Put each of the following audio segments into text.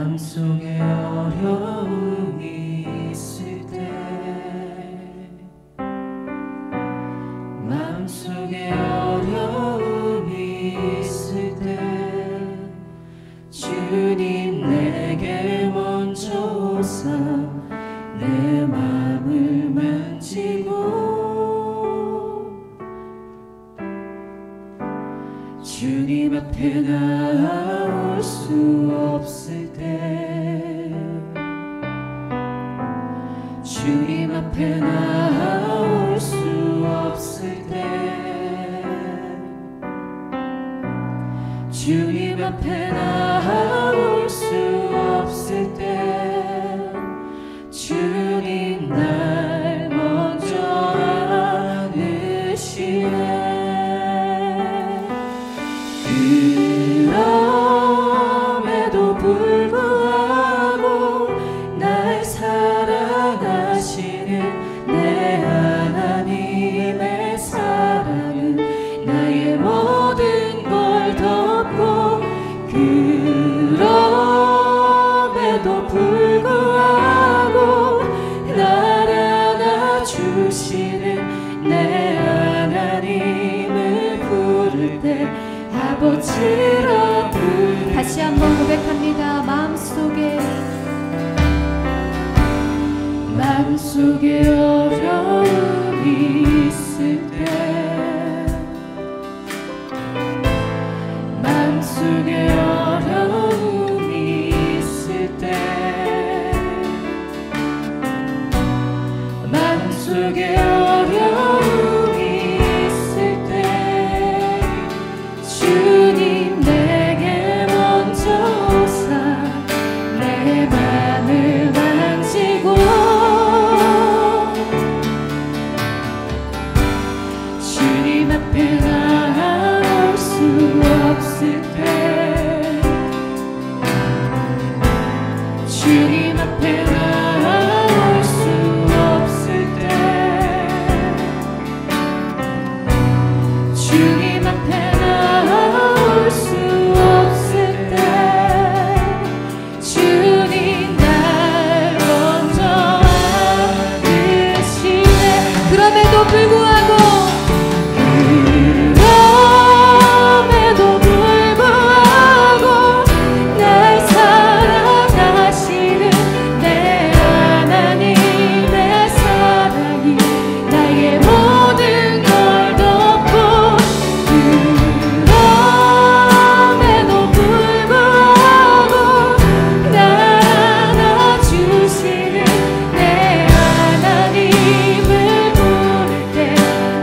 마음속에 어려움이 있을 때 마음속에 어려움이 있을 때 주님 내게 먼저 오사 내 마음을 만지고 주님 앞에 나올 수 없을 때 주님 앞에 나올 수 없을 때 주님 앞에 나올 수 없을 때 주님 날 먼저 안으시네. 그럼에도 불구하고 날 사랑하시는 내 하나님의 사랑은 나의 모든 걸 덮고 그럼에도 불구하고 날 안아주시는 내 하나님을 부를 때 아버지라 부를 다시 한번 고백합니다. 마음속에 어려움이 있을 때 마음속에 어려움이 있을 때 마음속에 어려움이 있을 때 주님 내게 먼저 오사 내 맘을 만지고 주님 앞에 나올 수 없을 때 주님 앞에 나올 수 없을 때 주님 앞에 나올 수 없을 때 주님 날 먼저 안으시네. 그럼에도 불구하고 날 사랑하시는 내 하나님의 사랑이 나의 모든 걸 덮고 그럼에도 불구하고 날 안아주시는 내 하나님을 부를 때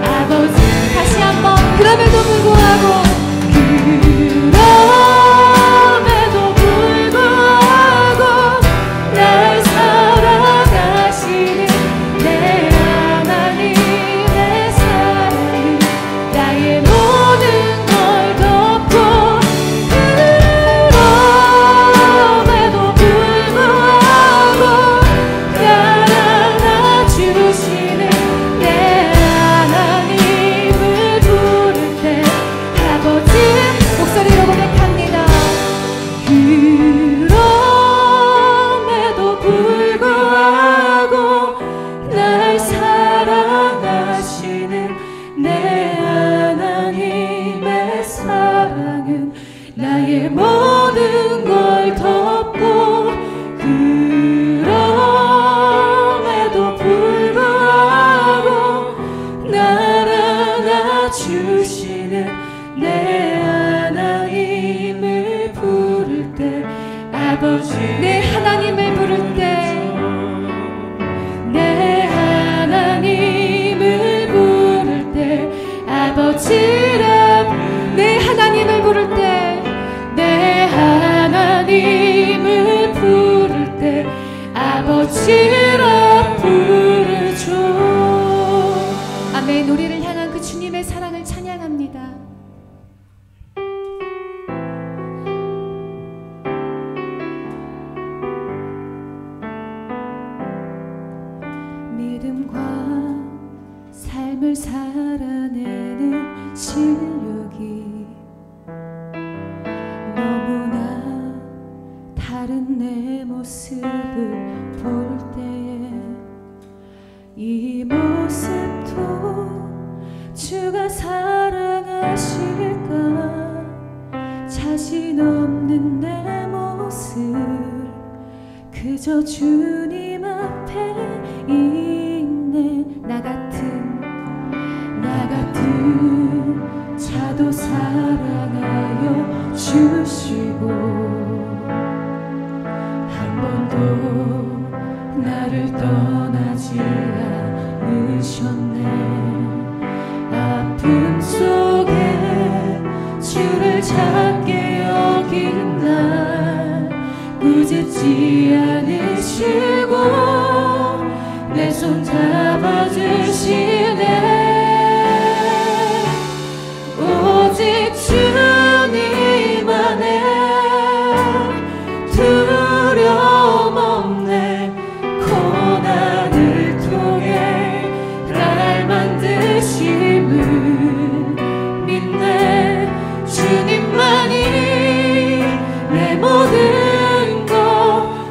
아버지. 다시 한번 그럼에도 불구하고 그럼에도 불구하고 날 사랑하시는 내 하나님의 사랑이 나의 모든 걸 덮고 그럼에도 불구하고 날 안아주시는 내 하나님을 부를 때 아버지. 목소리로 고백합니다. 그럼에도 불구하고 날 사랑하시는 내 하나님의 사랑은 나의 모든 걸 덮고 그럼에도 불구하고 날 안아주시는 내 하나님을 부를 때 아버지. 내 하나님을 부를 때 내 하나님을 부를 때 아버지라. 내 하나님을 부를 때 내 하나님을 부를 때 아버지라 부르죠. 아멘. 우리를 향한 그 주님의 사랑을 찬양합니다. 믿음과 삶을 살아내는 실력이 너무나 다른 내 모습을 볼 때에 이 모습도 주가 사랑하실까? 자신 없는 내 모습 그저 주님 앞에 있네. 나 같은 자도 사랑하여 주시고 한 번도 나를 떠나지 않으셨네. 아픔 속에 주를 찾게 여긴 날 꾸짖지 않으시고 내 손 잡아주시네. 오직 주님 안에 두려움 없네. 고난을 통해 날 만드심을 믿네. 주님만이 내 모든 것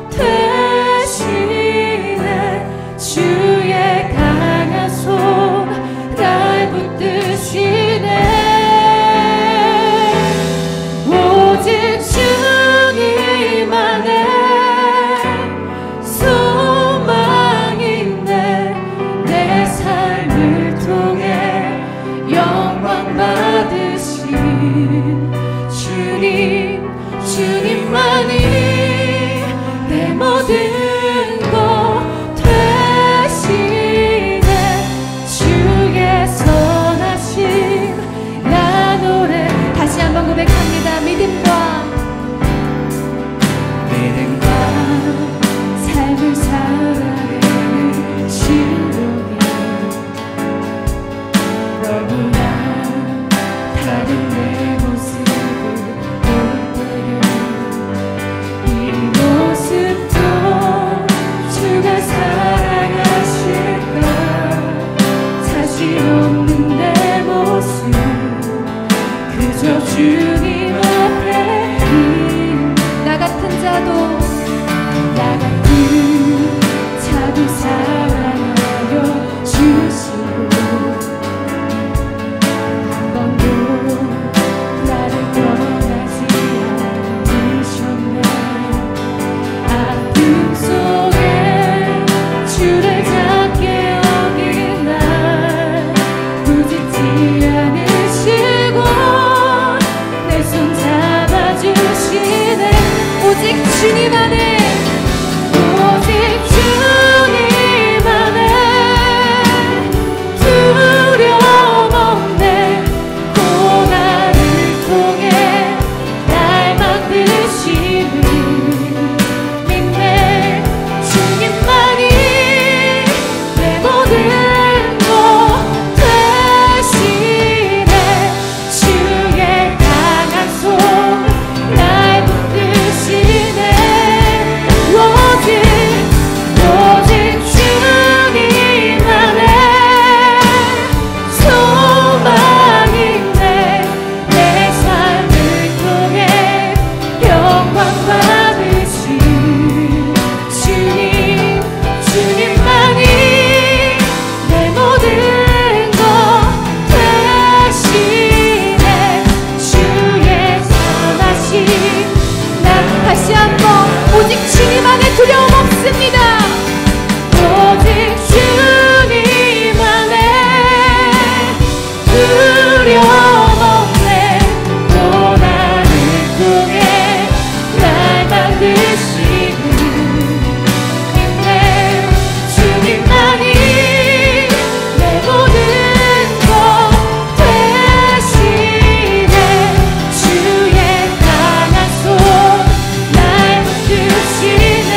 되시네. 주의 강한 손 날 붙드시네. 오직 주님 안에 소망 있네. 내 삶을 통해 영광 받으신 주님만이 내 모든 것 되시네. 주의 선하심 나 노래 다시 한번 고백합니다. 믿음과 삶을 살아내는 실력이 너무나 다른 내 모습을 볼 때에 이 모습도 주가 사랑하실까? 자신 없는 내 모습 그저 주님 앞에 나 같은 자도 사랑하여 주시고 한 번도 나를 떠나지 않으셨네. 아픔 속에 주를 찾게 여긴 날 꾸짖지 않으시고 내 손 잡아주시네. 오직 주님 안에 두려움 없네. 고난을 통해 날 만드심을 믿네. 주님만이 내 모든 것 되시네. 주의 강한 손 날 붙드시네. 오직 주님 안에 소망 있네. 내 삶을 통해 영광 받으신 주님만이 내 모든 것 되시네. 주의 선하심 나 다시 한번 오직 주님 안에 두려움 없습니다. 오직 주님 안에 두려움 없네. 고난을 통해 날 만드시고 믿네. 주님만이 내 모든 것 되시네. 주의 강한 손 날 붙드시네.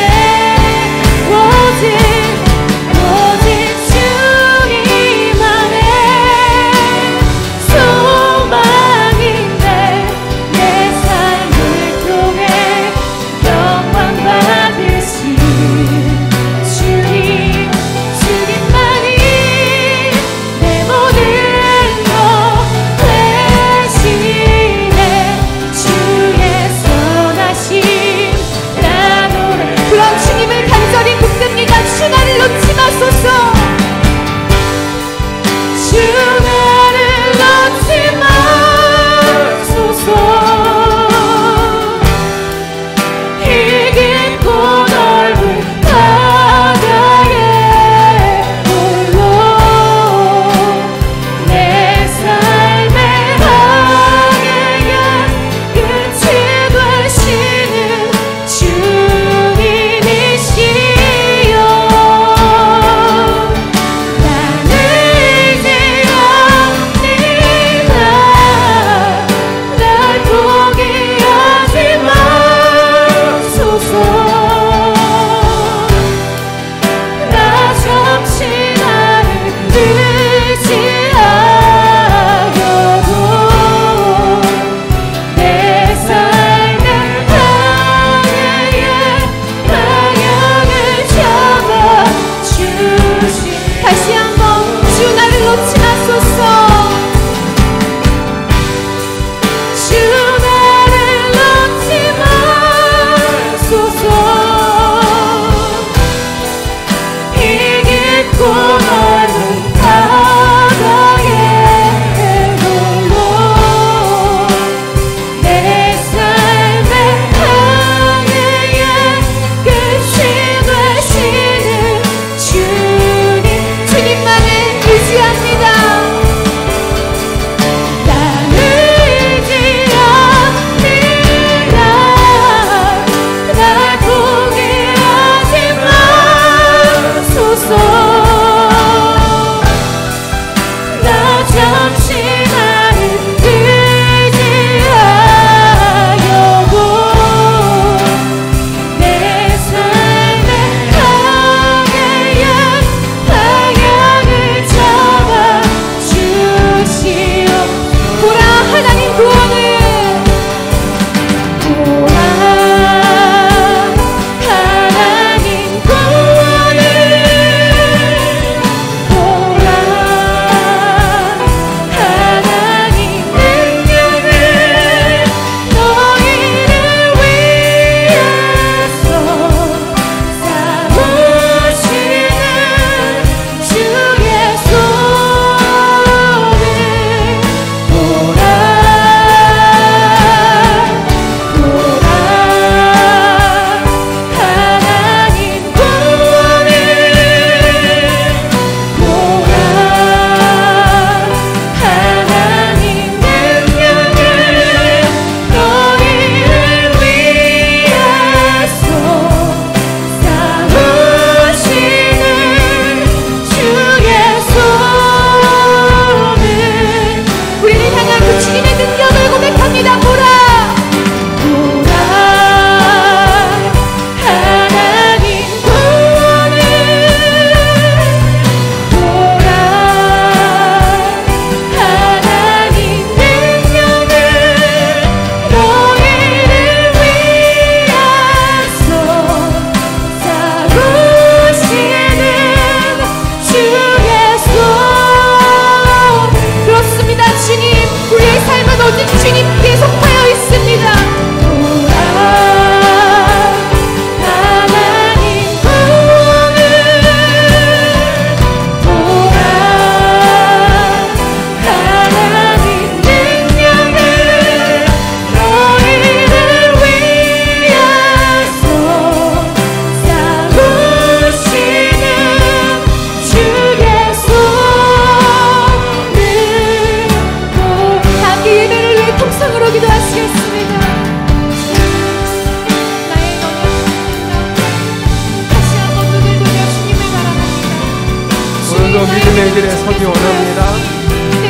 길에 서기 원합니다.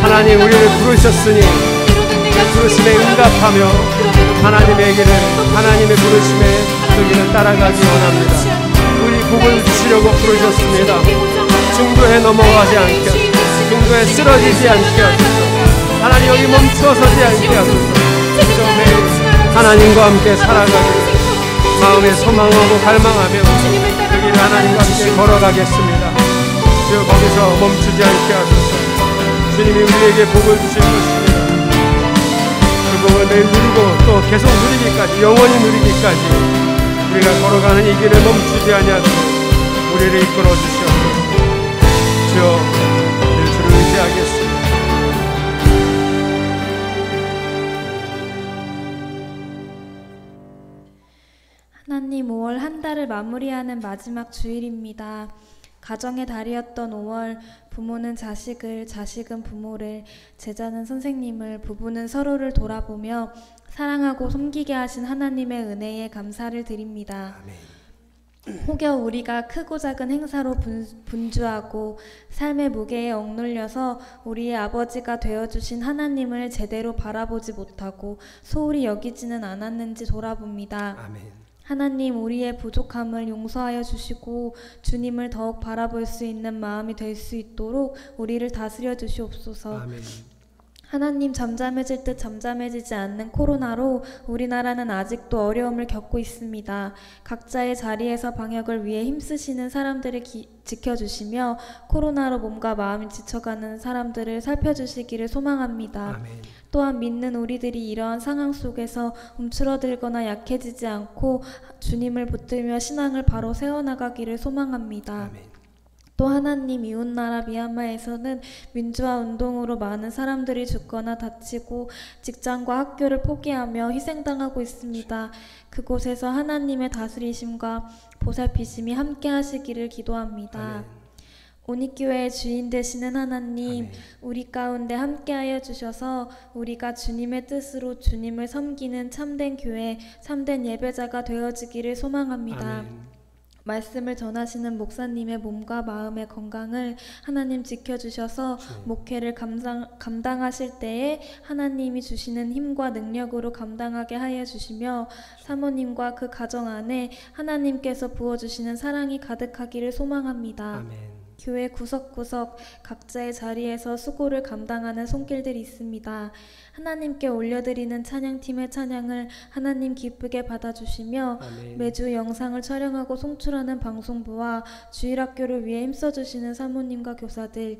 하나님 우리를 부르셨으니 그 부르심에 응답하며 하나님의 길을, 하나님의 부르심에 그 길을 따라가기 원합니다. 우리 복을 주시려고 부르셨습니다. 중도에 넘어가지 않게 하소서. 중도에 쓰러지지 않게 하소서. 하나님 여기 멈춰서지 않게 하소서. 좀 매일 하나님과 함께 살아가기 마음에 소망하고 갈망하며 그 길을 하나님과 함께 걸어가겠습니다. 주여 거기서 멈추지 않게 하소서. 주님이 우리에게 복을 주실 것입니다. 그 복을 매일 누리고 또 계속 누리기까지, 영원히 누리기까지 우리가 걸어가는 이 길을 멈추지 아니하도록 우리를 이끌어 주시옵소서. 주여 늘 주를 의지하겠습니다. 하나님, 5월 한 달을 마무리하는 마지막 주일입니다. 가정의 달이었던 5월, 부모는 자식을, 자식은 부모를, 제자는 선생님을, 부부는 서로를 돌아보며 사랑하고 섬기게 하신 하나님의 은혜에 감사를 드립니다. 혹여 우리가 크고 작은 행사로 분주하고 삶의 무게에 억눌려서 우리의 아버지가 되어주신 하나님을 제대로 바라보지 못하고 소홀히 여기지는 않았는지 돌아봅니다. 아멘. 하나님, 우리의 부족함을 용서하여 주시고 주님을 더욱 바라볼 수 있는 마음이 될 수 있도록 우리를 다스려 주시옵소서. 아멘. 하나님, 잠잠해질 듯 잠잠해지지 않는 코로나로 우리나라는 아직도 어려움을 겪고 있습니다. 각자의 자리에서 방역을 위해 힘쓰시는 사람들을 지켜주시며 코로나로 몸과 마음이 지쳐가는 사람들을 살펴주시기를 소망합니다. 아멘. 또한 믿는 우리들이 이러한 상황 속에서 움츠러들거나 약해지지 않고 주님을 붙들며 신앙을 바로 세워나가기를 소망합니다. 아멘. 또 하나님, 이웃나라 미얀마에서는 민주화 운동으로 많은 사람들이 죽거나 다치고 직장과 학교를 포기하며 희생당하고 있습니다. 그곳에서 하나님의 다스리심과 보살피심이 함께 하시기를 기도합니다. 아멘. 온익교회의 주인 되시는 하나님, 아멘. 우리 가운데 함께하여 주셔서 우리가 주님의 뜻으로 주님을 섬기는 참된 교회, 참된 예배자가 되어지기를 소망합니다. 아멘. 말씀을 전하시는 목사님의 몸과 마음의 건강을 하나님 지켜주셔서 목회를 감당하실 때에 하나님이 주시는 힘과 능력으로 감당하게 하여 주시며 사모님과 그 가정 안에 하나님께서 부어주시는 사랑이 가득하기를 소망합니다. 아멘. 교회 구석구석 각자의 자리에서 수고를 감당하는 손길들이 있습니다. 하나님께 올려드리는 찬양팀의 찬양을 하나님 기쁘게 받아주시며 아멘. 매주 영상을 촬영하고 송출하는 방송부와 주일학교를 위해 힘써주시는 사모님과 교사들,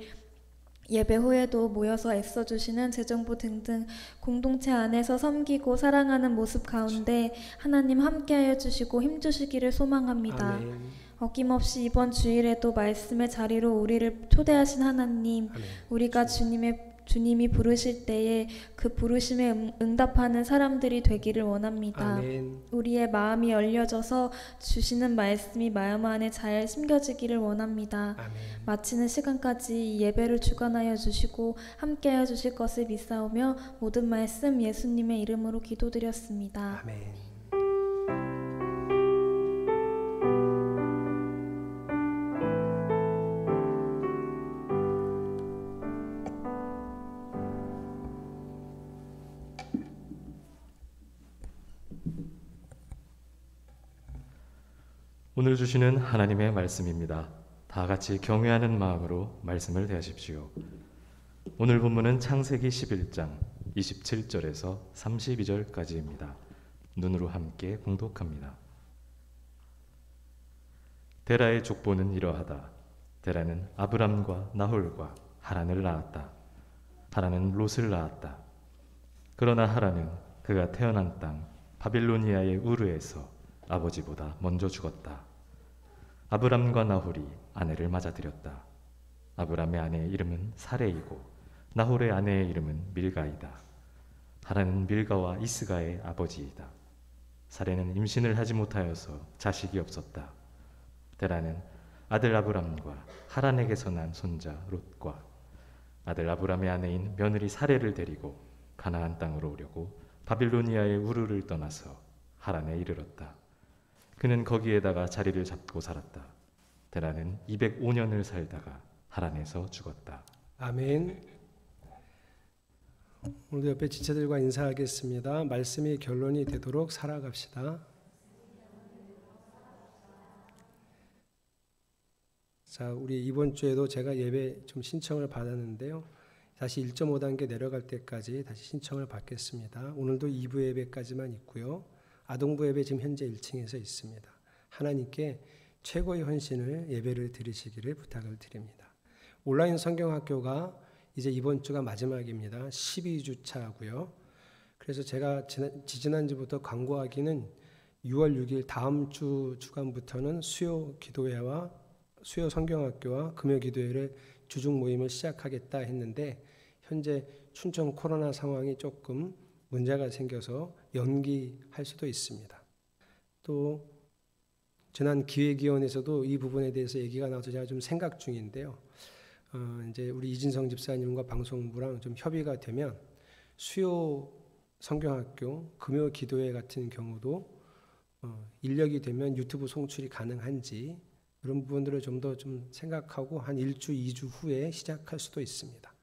예배 후에도 모여서 애써주시는 재정부 등등 공동체 안에서 섬기고 사랑하는 모습 가운데 하나님 함께하여 주시고 힘주시기를 소망합니다. 아멘. 어김없이 이번 주일에도 말씀의 자리로 우리를 초대하신 하나님, 아멘. 우리가 주님이 부르실 때에 그 부르심에 응답하는 사람들이 되기를 원합니다. 아멘. 우리의 마음이 열려져서 주시는 말씀이 마음 안에 잘 심겨지기를 원합니다. 아멘. 마치는 시간까지 예배를 주관하여 주시고 함께하여 주실 것을 믿사오며 모든 말씀 예수님의 이름으로 기도드렸습니다. 아멘. 오늘 주시는 하나님의 말씀입니다. 다 같이 경외하는 마음으로 말씀을 대하십시오. 오늘 본문은 창세기 11장 27절에서 32절까지입니다. 눈으로 함께 봉독합니다. 데라의 족보는 이러하다. 데라는 아브람과 나홀과 하란을 낳았다. 하란은 롯을 낳았다. 그러나 하란은 그가 태어난 땅 바빌로니아의 우르에서 아버지보다 먼저 죽었다. 아브람과 나홀이 아내를 맞아들였다. 아브람의 아내의 이름은 사레이고 나홀의 아내의 이름은 밀가이다. 하란은 밀가와 이스가의 아버지이다. 사레는 임신을 하지 못하여서 자식이 없었다. 데라는 아들 아브람과 하란에게서 난 손자 롯과 아들 아브람의 아내인 며느리 사레를 데리고 가나안 땅으로 오려고 바빌로니아의 우르를 떠나서 하란에 이르렀다. 그는 거기에다가 자리를 잡고 살았다. 데라는 205년을 살다가 하란에서 죽었다. 아멘. 오늘도 옆에 지체들과 인사하겠습니다. 말씀이 결론이 되도록 살아갑시다. 자, 우리 이번 주에도 제가 예배 좀 신청을 받았는데요. 다시 1.5단계 내려갈 때까지 다시 신청을 받겠습니다. 오늘도 2부 예배까지만 있고요. 아동부 예배 지금 현재 1층에서 있습니다. 하나님께 최고의 헌신을 예배를 드리시기를 부탁을 드립니다. 온라인 성경학교가 이제 이번 주가 마지막입니다. 12주차고요. 그래서 제가 지난주부터 광고하기는 6월 6일 다음 주 주간부터는 수요 기도회와 수요 성경학교와 금요 기도회를 주중 모임을 시작하겠다 했는데 현재 춘천 코로나 상황이 조금 문제가 생겨서 연기할 수도 있습니다. 또 지난 기획위원회에서도 이 부분에 대해서 얘기가 나와서 제가 좀 생각 중인데요. 이제 우리 이진성 집사님과 방송부랑 좀 협의가 되면 수요 성경학교, 금요 기도회 같은 경우도 인력이 되면 유튜브 송출이 가능한지 이런 부분들을 좀 더 좀 생각하고 한 1주, 2주 후에 시작할 수도 있습니다.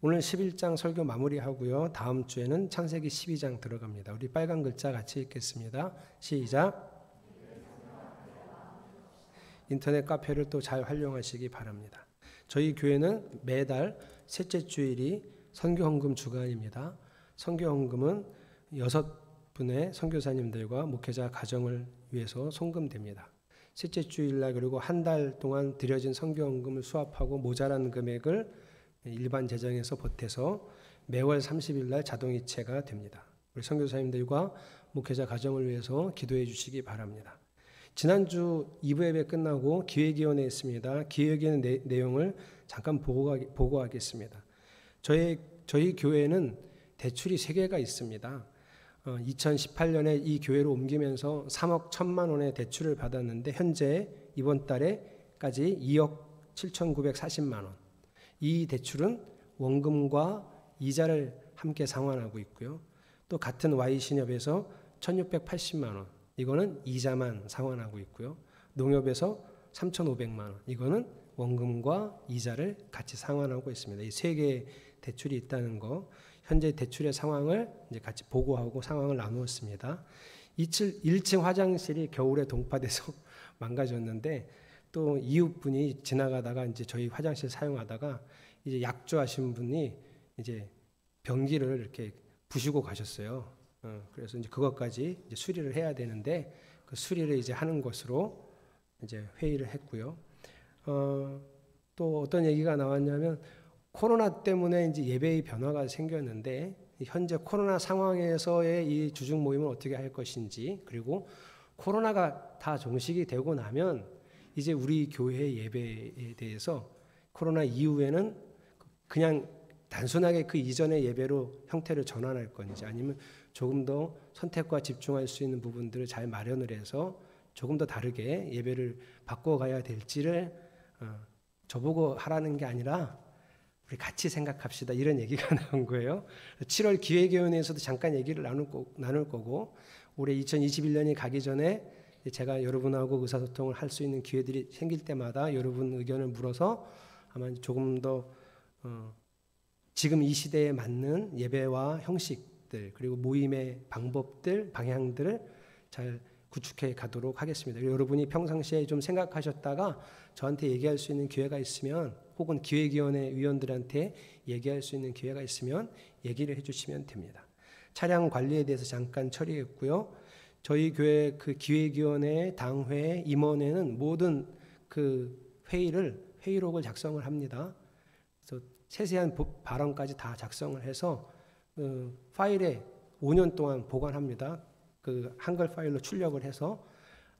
오늘 11장 설교 마무리하고요. 다음 주에는 창세기 12장 들어갑니다. 우리 빨간 글자 같이 읽겠습니다. 시작. 인터넷 카페를 또 잘 활용하시기 바랍니다. 저희 교회는 매달 셋째 주일이 선교헌금 주간입니다. 선교헌금은 6분의 선교사님들과 목회자 가정을 위해서 송금됩니다. 셋째 주일날 그리고 한 달 동안 드려진 선교헌금을 수합하고 모자란 금액을 일반 재정에서 보태서 매월 30일날 자동이체가 됩니다. 우리 선교사님들과 목회자 가정을 위해서 기도해 주시기 바랍니다. 지난주 2부 예배 끝나고 기획위원회에 있습니다. 기획위원회 내용을 잠깐 보고하겠습니다. 저희 교회는 대출이 3개가 있습니다. 2018년에 이 교회로 옮기면서 3억 1천만 원의 대출을 받았는데 현재 이번 달에까지 2억 7,940만 원. 이 대출은 원금과 이자를 함께 상환하고 있고요. 또 같은 Y신협에서 1,680만 원. 이거는 이자만 상환하고 있고요. 농협에서 3,500만 원. 이거는 원금과 이자를 같이 상환하고 있습니다. 이 3개의 대출이 있다는 거. 현재 대출의 상황을 이제 같이 보고하고 상황을 나누었습니다. 1층 화장실이 겨울에 동파돼서 망가졌는데 또 이웃분이 지나가다가 이제 저희 화장실 사용하다가 이제 약주하신 분이 이제 변기를 이렇게 부시고 가셨어요. 그래서 이제 그것까지 이제 수리를 해야 되는데 그 수리를 이제 하는 것으로 이제 회의를 했고요. 또 어떤 얘기가 나왔냐면 코로나 때문에 이제 예배의 변화가 생겼는데 현재 코로나 상황에서의 이 주중 모임을 어떻게 할 것인지 그리고 코로나가 다 종식이 되고 나면 이제 우리 교회 예배에 대해서 코로나 이후에는 그냥 단순하게 그 이전의 예배로 형태를 전환할 건지 아니면 조금 더 선택과 집중할 수 있는 부분들을 잘 마련을 해서 조금 더 다르게 예배를 바꿔가야 될지를 저보고 하라는 게 아니라 우리 같이 생각합시다 이런 얘기가 나온 거예요. 7월 기획위원회에서도 잠깐 얘기를 나눌 거고 올해 2021년이 가기 전에 제가 여러분하고 의사소통을 할 수 있는 기회들이 생길 때마다 여러분 의견을 물어서 아마 조금 더 지금 이 시대에 맞는 예배와 형식들 그리고 모임의 방법들 방향들을 잘 구축해 가도록 하겠습니다. 여러분이 평상시에 좀 생각하셨다가 저한테 얘기할 수 있는 기회가 있으면 혹은 기획위원회 위원들한테 얘기할 수 있는 기회가 있으면 얘기를 해주시면 됩니다. 차량 관리에 대해서 잠깐 처리했고요. 저희 교회 그 기획위원회, 당회, 임원회는 모든 그 회의록을 작성을 합니다. 그래서 세세한 발언까지 다 작성을 해서 파일에 5년 동안 보관합니다. 그 한글 파일로 출력을 해서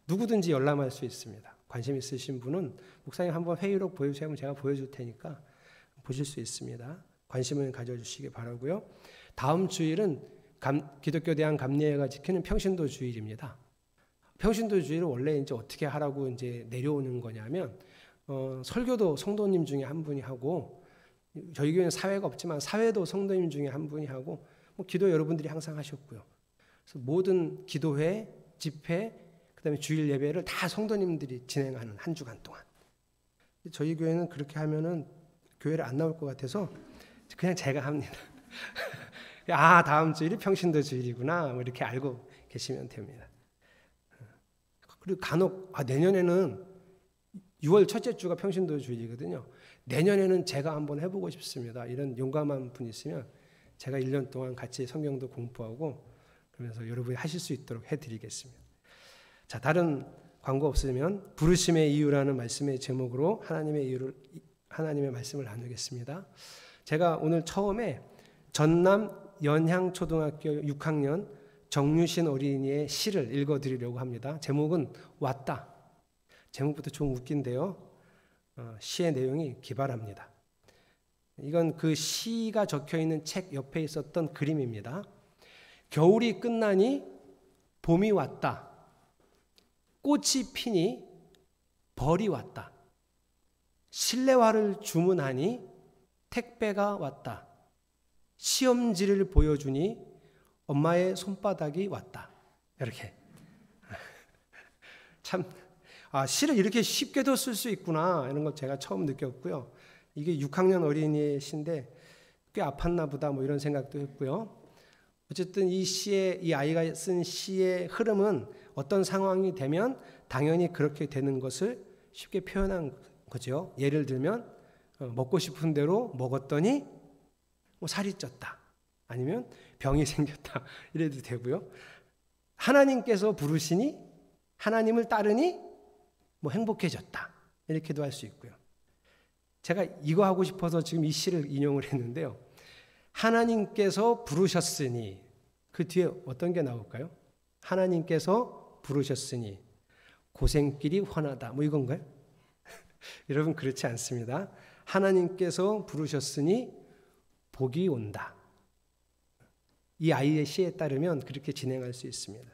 누구든지 열람할 수 있습니다. 관심 있으신 분은 목사님 한번 회의록 보여주세요 하면 제가 보여줄 테니까 보실 수 있습니다. 관심을 가져주시기 바라고요. 다음 주일은 기독교 대한 감리회가 지키는 평신도 주일입니다. 평신도 주일을 원래 이제 어떻게 하라고 이제 내려오는 거냐면 설교도 성도님 중에 한 분이 하고 저희 교회는 사회가 없지만 사회도 성도님 중에 한 분이 하고 뭐 기도 여러분들이 항상 하셨고요. 그래서 모든 기도회, 집회, 그다음에 주일 예배를 다 성도님들이 진행하는 한 주간 동안 저희 교회는 그렇게 하면은 교회를 안 나올 것 같아서 그냥 제가 합니다. 아, 다음 주일이 평신도 주일이구나, 뭐 이렇게 알고 계시면 됩니다. 그리고 간혹 내년에는 6월 첫째 주가 평신도 주일이거든요. 내년에는 제가 한번 해보고 싶습니다. 이런 용감한 분 있으면 제가 1년 동안 같이 성경도 공부하고 그러면서 여러분이 하실 수 있도록 해드리겠습니다. 자, 다른 광고 없으면 부르심의 이유라는 말씀의 제목으로 하나님의 말씀을 나누겠습니다. 제가 오늘 처음에 전남 연향초등학교 6학년 정유신 어린이의 시를 읽어드리려고 합니다. 제목은 왔다. 제목부터 좀 웃긴데요. 시의 내용이 기발합니다. 이건 그 시가 적혀있는 책 옆에 있었던 그림입니다. 겨울이 끝나니 봄이 왔다. 꽃이 피니 벌이 왔다. 실내화를 주문하니 택배가 왔다. 시험지를 보여주니 엄마의 손바닥이 왔다. 이렇게. 참, 시를 이렇게 쉽게도 쓸 수 있구나, 이런 걸 제가 처음 느꼈고요. 이게 6학년 어린이의 시인데 꽤 아팠나 보다, 뭐 이런 생각도 했고요. 어쨌든 이 아이가 쓴 시의 흐름은 어떤 상황이 되면 당연히 그렇게 되는 것을 쉽게 표현한 거죠. 예를 들면 먹고 싶은 대로 먹었더니 뭐 살이 쪘다, 아니면 병이 생겼다, 이래도 되고요. 하나님께서 부르시니, 하나님을 따르니 뭐 행복해졌다, 이렇게도 할 수 있고요. 제가 이거 하고 싶어서 지금 이 시를 인용을 했는데요. 하나님께서 부르셨으니, 그 뒤에 어떤 게 나올까요? 하나님께서 부르셨으니 고생길이 훤하다, 뭐 이건가요? 여러분, 그렇지 않습니다. 하나님께서 부르셨으니 복이 온다. 이 아이의 시에 따르면 그렇게 진행할 수 있습니다.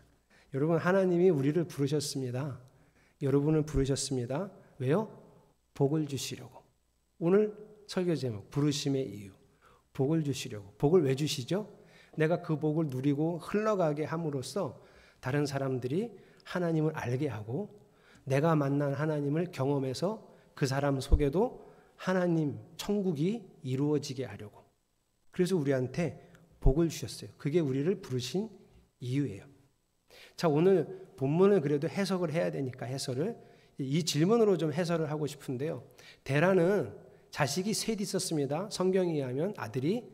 여러분, 하나님이 우리를 부르셨습니다. 여러분을 부르셨습니다. 왜요? 복을 주시려고. 오늘 설교 제목, 부르심의 이유. 복을 주시려고. 복을 왜 주시죠? 내가 그 복을 누리고 흘러가게 함으로써 다른 사람들이 하나님을 알게 하고, 내가 만난 하나님을 경험해서 그 사람 속에도 하나님 천국이 이루어지게 하려고. 그래서 우리한테 복을 주셨어요. 그게 우리를 부르신 이유예요. 자, 오늘 본문을 그래도 해석을 해야 되니까 이 질문으로 좀 해설을 하고 싶은데요. 데라는 자식이 셋 있었습니다. 성경에 의하면 아들이.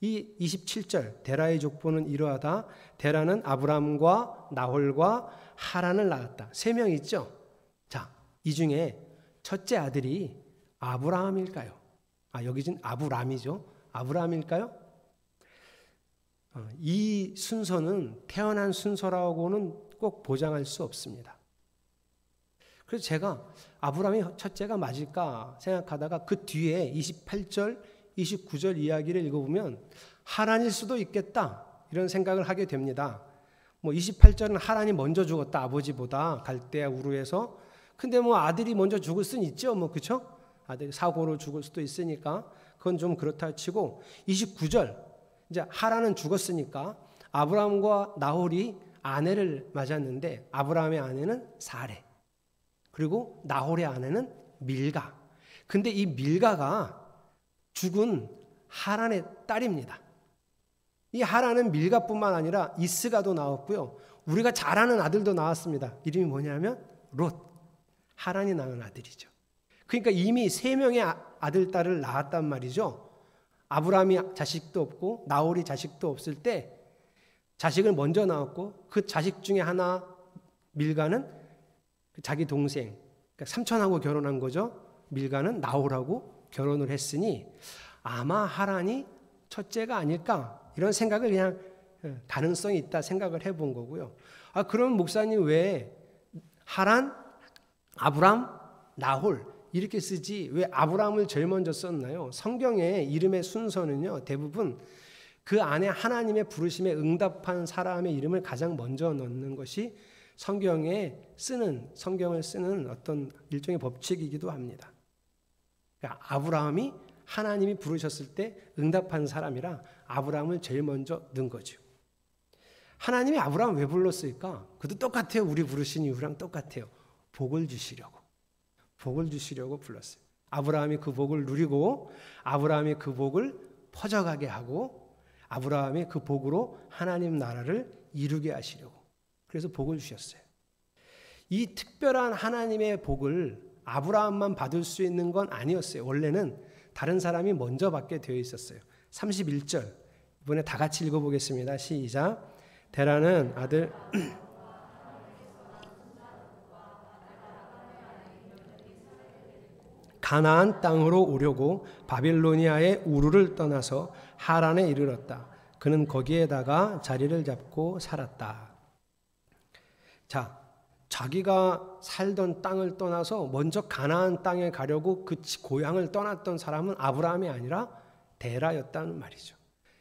이 27절, 데라의 족보는 이러하다. 데라는 아브람과 나홀과 하란을 낳았다. 3명 있죠? 자, 이 중에 첫째 아들이 아브라함일까요? 여기 아브람이죠. 아브라함일까요? 이 순서는 태어난 순서라고는 꼭 보장할 수 없습니다. 그래서 제가 아브라함이 첫째가 맞을까 생각하다가 그 뒤에 28절, 29절 이야기를 읽어보면 하란일 수도 있겠다, 이런 생각을 하게 됩니다. 뭐 28절은 하란이 먼저 죽었다, 아버지보다, 갈대아 우르에서. 근데 뭐 아들이 먼저 죽을 수는 있죠, 뭐, 그쵸? 아들이 사고로 죽을 수도 있으니까 그건 좀 그렇다 치고, 29절, 이제 하란은 죽었으니까 아브라함과 나홀이 아내를 맞았는데, 아브라함의 아내는 사레, 그리고 나홀의 아내는 밀가. 근데 이 밀가가 죽은 하란의 딸입니다. 이 하란은 밀가뿐만 아니라 이스가도 나왔고요. 우리가 잘 아는 아들도 나왔습니다. 이름이 뭐냐면 롯. 하란이 낳은 아들이죠. 그러니까 이미 3명의 아들, 딸을 낳았단 말이죠. 아브라함이 자식도 없고 나홀이 자식도 없을 때 자식을 먼저 낳았고, 그 자식 중에 하나 밀가는 자기 동생, 그러니까 삼촌하고 결혼한 거죠. 밀가는 나홀하고 결혼을 했으니 아마 하란이 첫째가 아닐까, 이런 생각을 그냥 가능성이 있다 생각을 해본 거고요. 그럼 목사님 왜 하란, 아브람, 나홀 이렇게 쓰지 왜 아브람을 제일 먼저 썼나요? 성경의 이름의 순서는요, 대부분 그 안에 하나님의 부르심에 응답한 사람의 이름을 가장 먼저 넣는 것이 성경을 쓰는 어떤 일종의 법칙이기도 합니다. 그러니까 아브라함이 하나님이 부르셨을 때 응답한 사람이라 아브라함을 제일 먼저 넣은 거죠. 하나님이 아브라함을 왜 불렀을까? 그것도 똑같아요. 우리 부르신 이유랑 똑같아요. 복을 주시려고 불렀어요. 아브라함이 그 복을 누리고 아브라함이 그 복을 퍼져가게 하고 아브라함이 그 복으로 하나님 나라를 이루게 하시려고 그래서 복을 주셨어요. 이 특별한 하나님의 복을 아브라함만 받을 수 있는 건 아니었어요. 원래는 다른 사람이 먼저 받게 되어 있었어요. 31절 이번에 다 같이 읽어보겠습니다. 시작. 데라는 아들 가나안 땅으로 오려고 바빌로니아의 우르를 떠나서 하란에 이르렀다. 그는 거기에다가 자리를 잡고 살았다. 자, 자기가 살던 땅을 떠나서 먼저 가나안 땅에 가려고 그 고향을 떠났던 사람은 아브라함이 아니라 데라였다는 말이죠.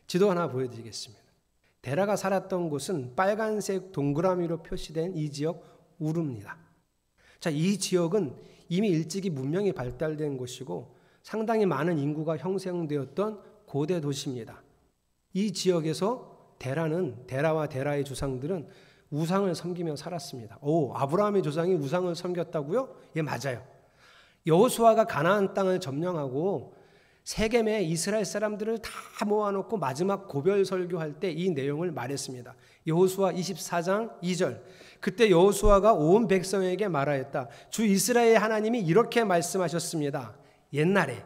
지도 하나 보여드리겠습니다. 데라가 살았던 곳은 빨간색 동그라미로 표시된 이 지역 우르입니다. 자, 이 지역은 이미 일찍이 문명이 발달된 곳이고 상당히 많은 인구가 형성되었던 고대 도시입니다. 이 지역에서 데라와 데라의 조상들은 우상을 섬기며 살았습니다. 아브라함의 조상이 우상을 섬겼다고요? 예, 맞아요. 여호수아가 가나안 땅을 점령하고 세겜에 이스라엘 사람들을 다 모아놓고 마지막 고별 설교할 때 이 내용을 말했습니다. 여호수아 24장 2절. 그때 여호수아가 온 백성에게 말하였다. 주 이스라엘의 하나님이 이렇게 말씀하셨습니다. 옛날에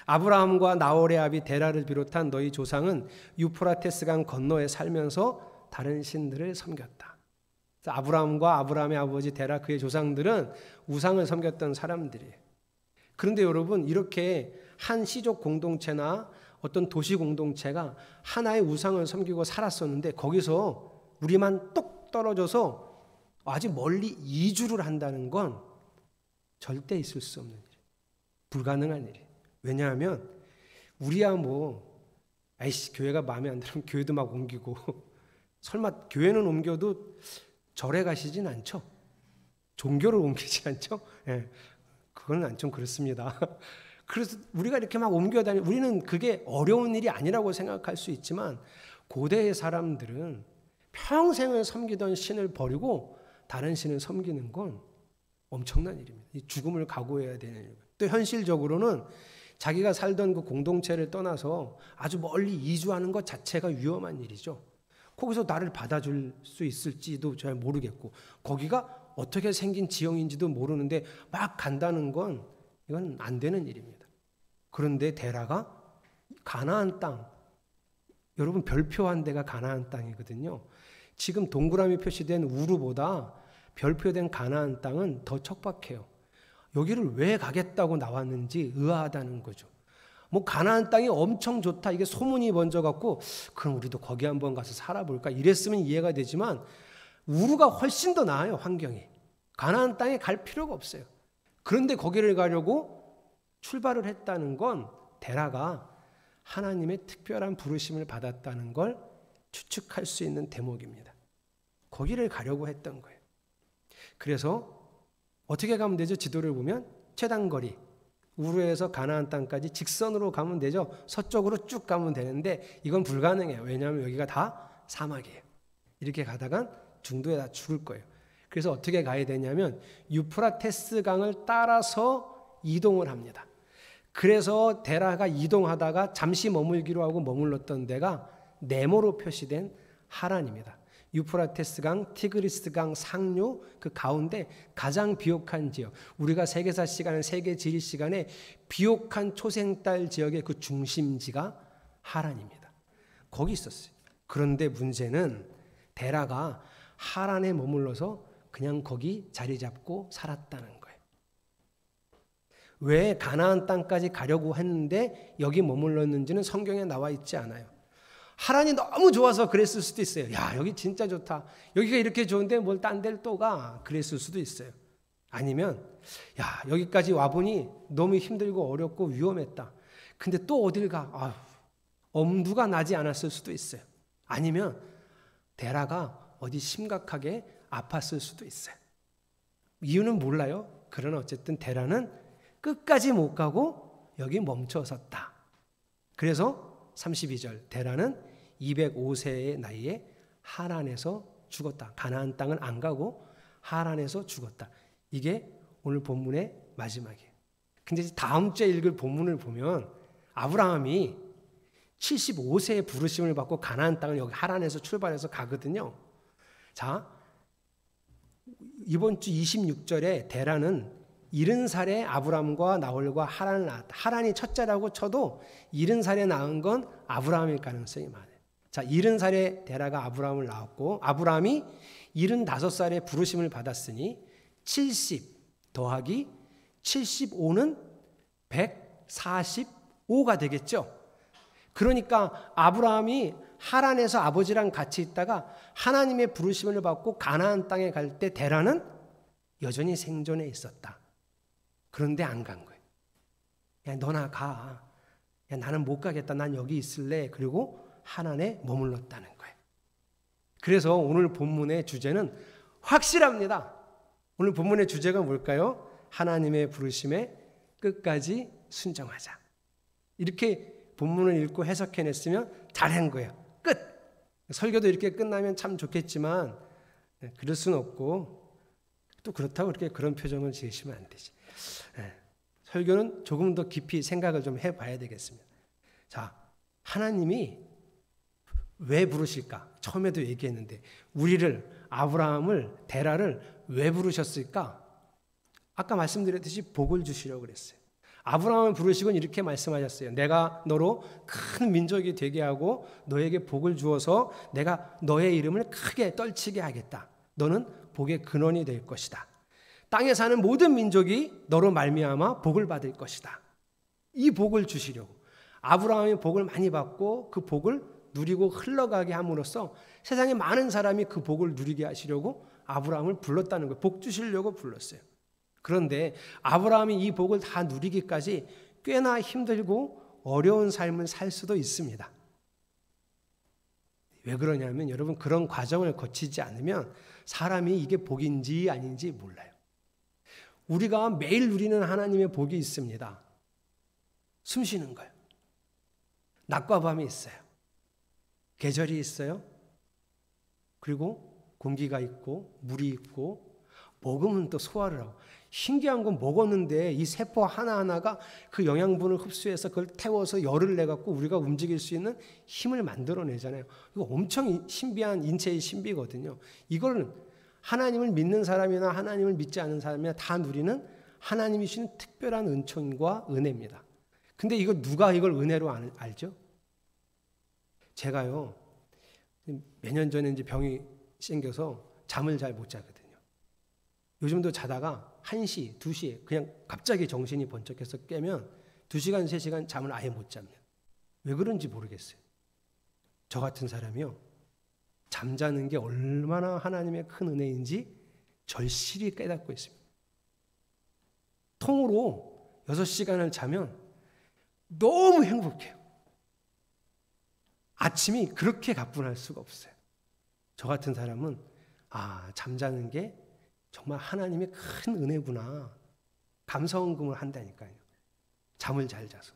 아브라함과 나홀의 아비 데라를 비롯한 너희 조상은 유프라테스강 건너에 살면서 다른 신들을 섬겼다. 아브라함과 아브라함의 아버지 데라 그의 조상들은 우상을 섬겼던 사람들이에요. 그런데 여러분 이렇게 한 시족 공동체나 어떤 도시 공동체가 하나의 우상을 섬기고 살았었는데 거기서 우리만 똑 떨어져서 아주 멀리 이주를 한다는 건 절대 있을 수 없는 일, 불가능한 일이에요. 왜냐하면 우리야 교회가 마음에 안 들으면 교회도 막 옮기고 설마 교회는 옮겨도 절에 가시진 않죠? 종교를 옮기지 않죠? 예, 그건 좀 그렇습니다. 그래서 우리가 이렇게 막 옮겨다니는 우리는 그게 어려운 일이 아니라고 생각할 수 있지만 고대의 사람들은 평생을 섬기던 신을 버리고 다른 신을 섬기는 건 엄청난 일입니다. 이 죽음을 각오해야 되는 일이고 또 현실적으로는 자기가 살던 그 공동체를 떠나서 아주 멀리 이주하는 것 자체가 위험한 일이죠. 거기서 나를 받아줄 수 있을지도 잘 모르겠고 거기가 어떻게 생긴 지형인지도 모르는데 막 간다는 건 이건 안 되는 일입니다. 그런데 데라가 가나안 땅, 여러분 별표한 데가 가나안 땅이거든요. 지금 동그라미 표시된 우르보다 별표된 가나안 땅은 더 척박해요. 여기를 왜 가겠다고 나왔는지 의아하다는 거죠. 가나안 땅이 엄청 좋다 이게 소문이 번져 갖고 그럼 우리도 거기 한번 가서 살아볼까 이랬으면 이해가 되지만 우르가 훨씬 더 나아요. 환경이. 가나안 땅에 갈 필요가 없어요. 그런데 거기를 가려고 출발을 했다는 건 데라가 하나님의 특별한 부르심을 받았다는 걸 추측할 수 있는 대목입니다. 거기를 가려고 했던 거예요. 그래서 어떻게 가면 되죠? 지도를 보면 최단거리 우르에서 가나안 땅까지 직선으로 가면 되죠. 서쪽으로 쭉 가면 되는데 이건 불가능해요. 왜냐하면 여기가 다 사막이에요. 이렇게 가다간 중도에 다 죽을 거예요. 그래서 어떻게 가야 되냐면 유프라테스 강을 따라서 이동을 합니다. 그래서 데라가 이동하다가 잠시 머물기로 하고 머물렀던 데가 네모로 표시된 하란입니다. 유프라테스 강, 티그리스 강 상류 그 가운데 가장 비옥한 지역, 우리가 세계사 시간에 세계 지리 시간에 비옥한 초생딸 지역의 그 중심지가 하란입니다. 거기 있었어요. 그런데 문제는 데라가 하란에 머물러서 그냥 거기 자리 잡고 살았다는 거예요. 왜 가나안 땅까지 가려고 했는데 여기 머물렀는지는 성경에 나와 있지 않아요. 하란이 너무 좋아서 그랬을 수도 있어요. 야, 여기 진짜 좋다. 여기가 이렇게 좋은데 뭘 딴 데를 또 가. 그랬을 수도 있어요. 아니면 야, 여기까지 와보니 너무 힘들고 어렵고 위험했다. 근데 또 어딜 가. 엄두가 나지 않았을 수도 있어요. 아니면 데라가 어디 심각하게 아팠을 수도 있어요. 이유는 몰라요. 그러나 어쨌든 데라는 끝까지 못 가고 여기 멈춰섰다. 그래서 32절 데라는 205세의 나이에 하란에서 죽었다. 가나안 땅은 안 가고 하란에서 죽었다. 이게 오늘 본문의 마지막이에요. 근데 다음 주에 읽을 본문을 보면 아브라함이 75세에 부르심을 받고 가나안 땅을 여기 하란에서 출발해서 가거든요. 자, 이번 주 26절에 데라는 70살에 아브라함과 나홀과 하란을 낳았다. 하란이 첫째라고 쳐도 70살에 낳은 건 아브라함일 가능성이 많아요. 자, 70살에 데라가 아브라함을 낳았고 아브라함이 75살에 부르심을 받았으니 70 더하기 75는 145가 되겠죠. 그러니까 아브라함이 하란에서 아버지랑 같이 있다가 하나님의 부르심을 받고 가나안 땅에 갈 때 데라는 여전히 생존해 있었다. 그런데 안 간 거예요. 야, 너나 가. 야, 나는 못 가겠다. 난 여기 있을래. 그리고 하란에 머물렀다는 거예요. 그래서 오늘 본문의 주제는 확실합니다. 오늘 본문의 주제가 뭘까요? 하나님의 부르심에 끝까지 순종하자. 이렇게 본문을 읽고 해석해냈으면 잘한 거예요. 끝! 설교도 이렇게 끝나면 참 좋겠지만 그럴 수는 없고 또 그렇다고 그렇게 그런 표정을 지으시면 안 되지. 설교는 조금 더 깊이 생각을 좀 해봐야 되겠습니다. 자, 하나님이 왜 부르실까? 처음에도 얘기했는데 우리를 아브라함을 데라를 왜 부르셨을까? 아까 말씀드렸듯이 복을 주시려고 그랬어요. 아브라함을 부르시곤 이렇게 말씀하셨어요. 내가 너로 큰 민족이 되게 하고 너에게 복을 주어서 내가 너의 이름을 크게 떨치게 하겠다. 너는 복의 근원이 될 것이다. 땅에 사는 모든 민족이 너로 말미암아 복을 받을 것이다. 이 복을 주시려고 아브라함이 복을 많이 받고 그 복을 누리고 흘러가게 함으로써 세상에 많은 사람이 그 복을 누리게 하시려고 아브라함을 불렀다는 거예요. 복 주시려고 불렀어요. 그런데 아브라함이 이 복을 다 누리기까지 꽤나 힘들고 어려운 삶을 살 수도 있습니다. 왜 그러냐면 여러분 그런 과정을 거치지 않으면 사람이 이게 복인지 아닌지 몰라요. 우리가 매일 누리는 하나님의 복이 있습니다. 숨 쉬는 거예요. 낮과 밤이 있어요. 계절이 있어요. 그리고 공기가 있고 물이 있고 먹으면 또 소화를 하고 신기한 건 먹었는데 이 세포 하나하나가 그 영양분을 흡수해서 그걸 태워서 열을 내갖고 우리가 움직일 수 있는 힘을 만들어내잖아요. 이거 엄청 신비한 인체의 신비거든요. 이걸 하나님을 믿는 사람이나 하나님을 믿지 않는 사람이나 다 누리는 하나님이 주시는 특별한 은총과 은혜입니다. 근데 이거 누가 이걸 은혜로 알죠? 제가요 몇 년 전에 이제 병이 생겨서 잠을 잘 못 자거든요. 요즘도 자다가 1시, 2시에 그냥 갑자기 정신이 번쩍해서 깨면 2시간, 3시간 잠을 아예 못 잡니다. 왜 그런지 모르겠어요. 저 같은 사람이요. 잠자는 게 얼마나 하나님의 큰 은혜인지 절실히 깨닫고 있습니다. 통으로 6시간을 자면 너무 행복해요. 아침이 그렇게 가뿐할 수가 없어요. 저 같은 사람은 잠자는 게 정말 하나님의 큰 은혜구나. 감사원금을 한다니까요. 잠을 잘 자서.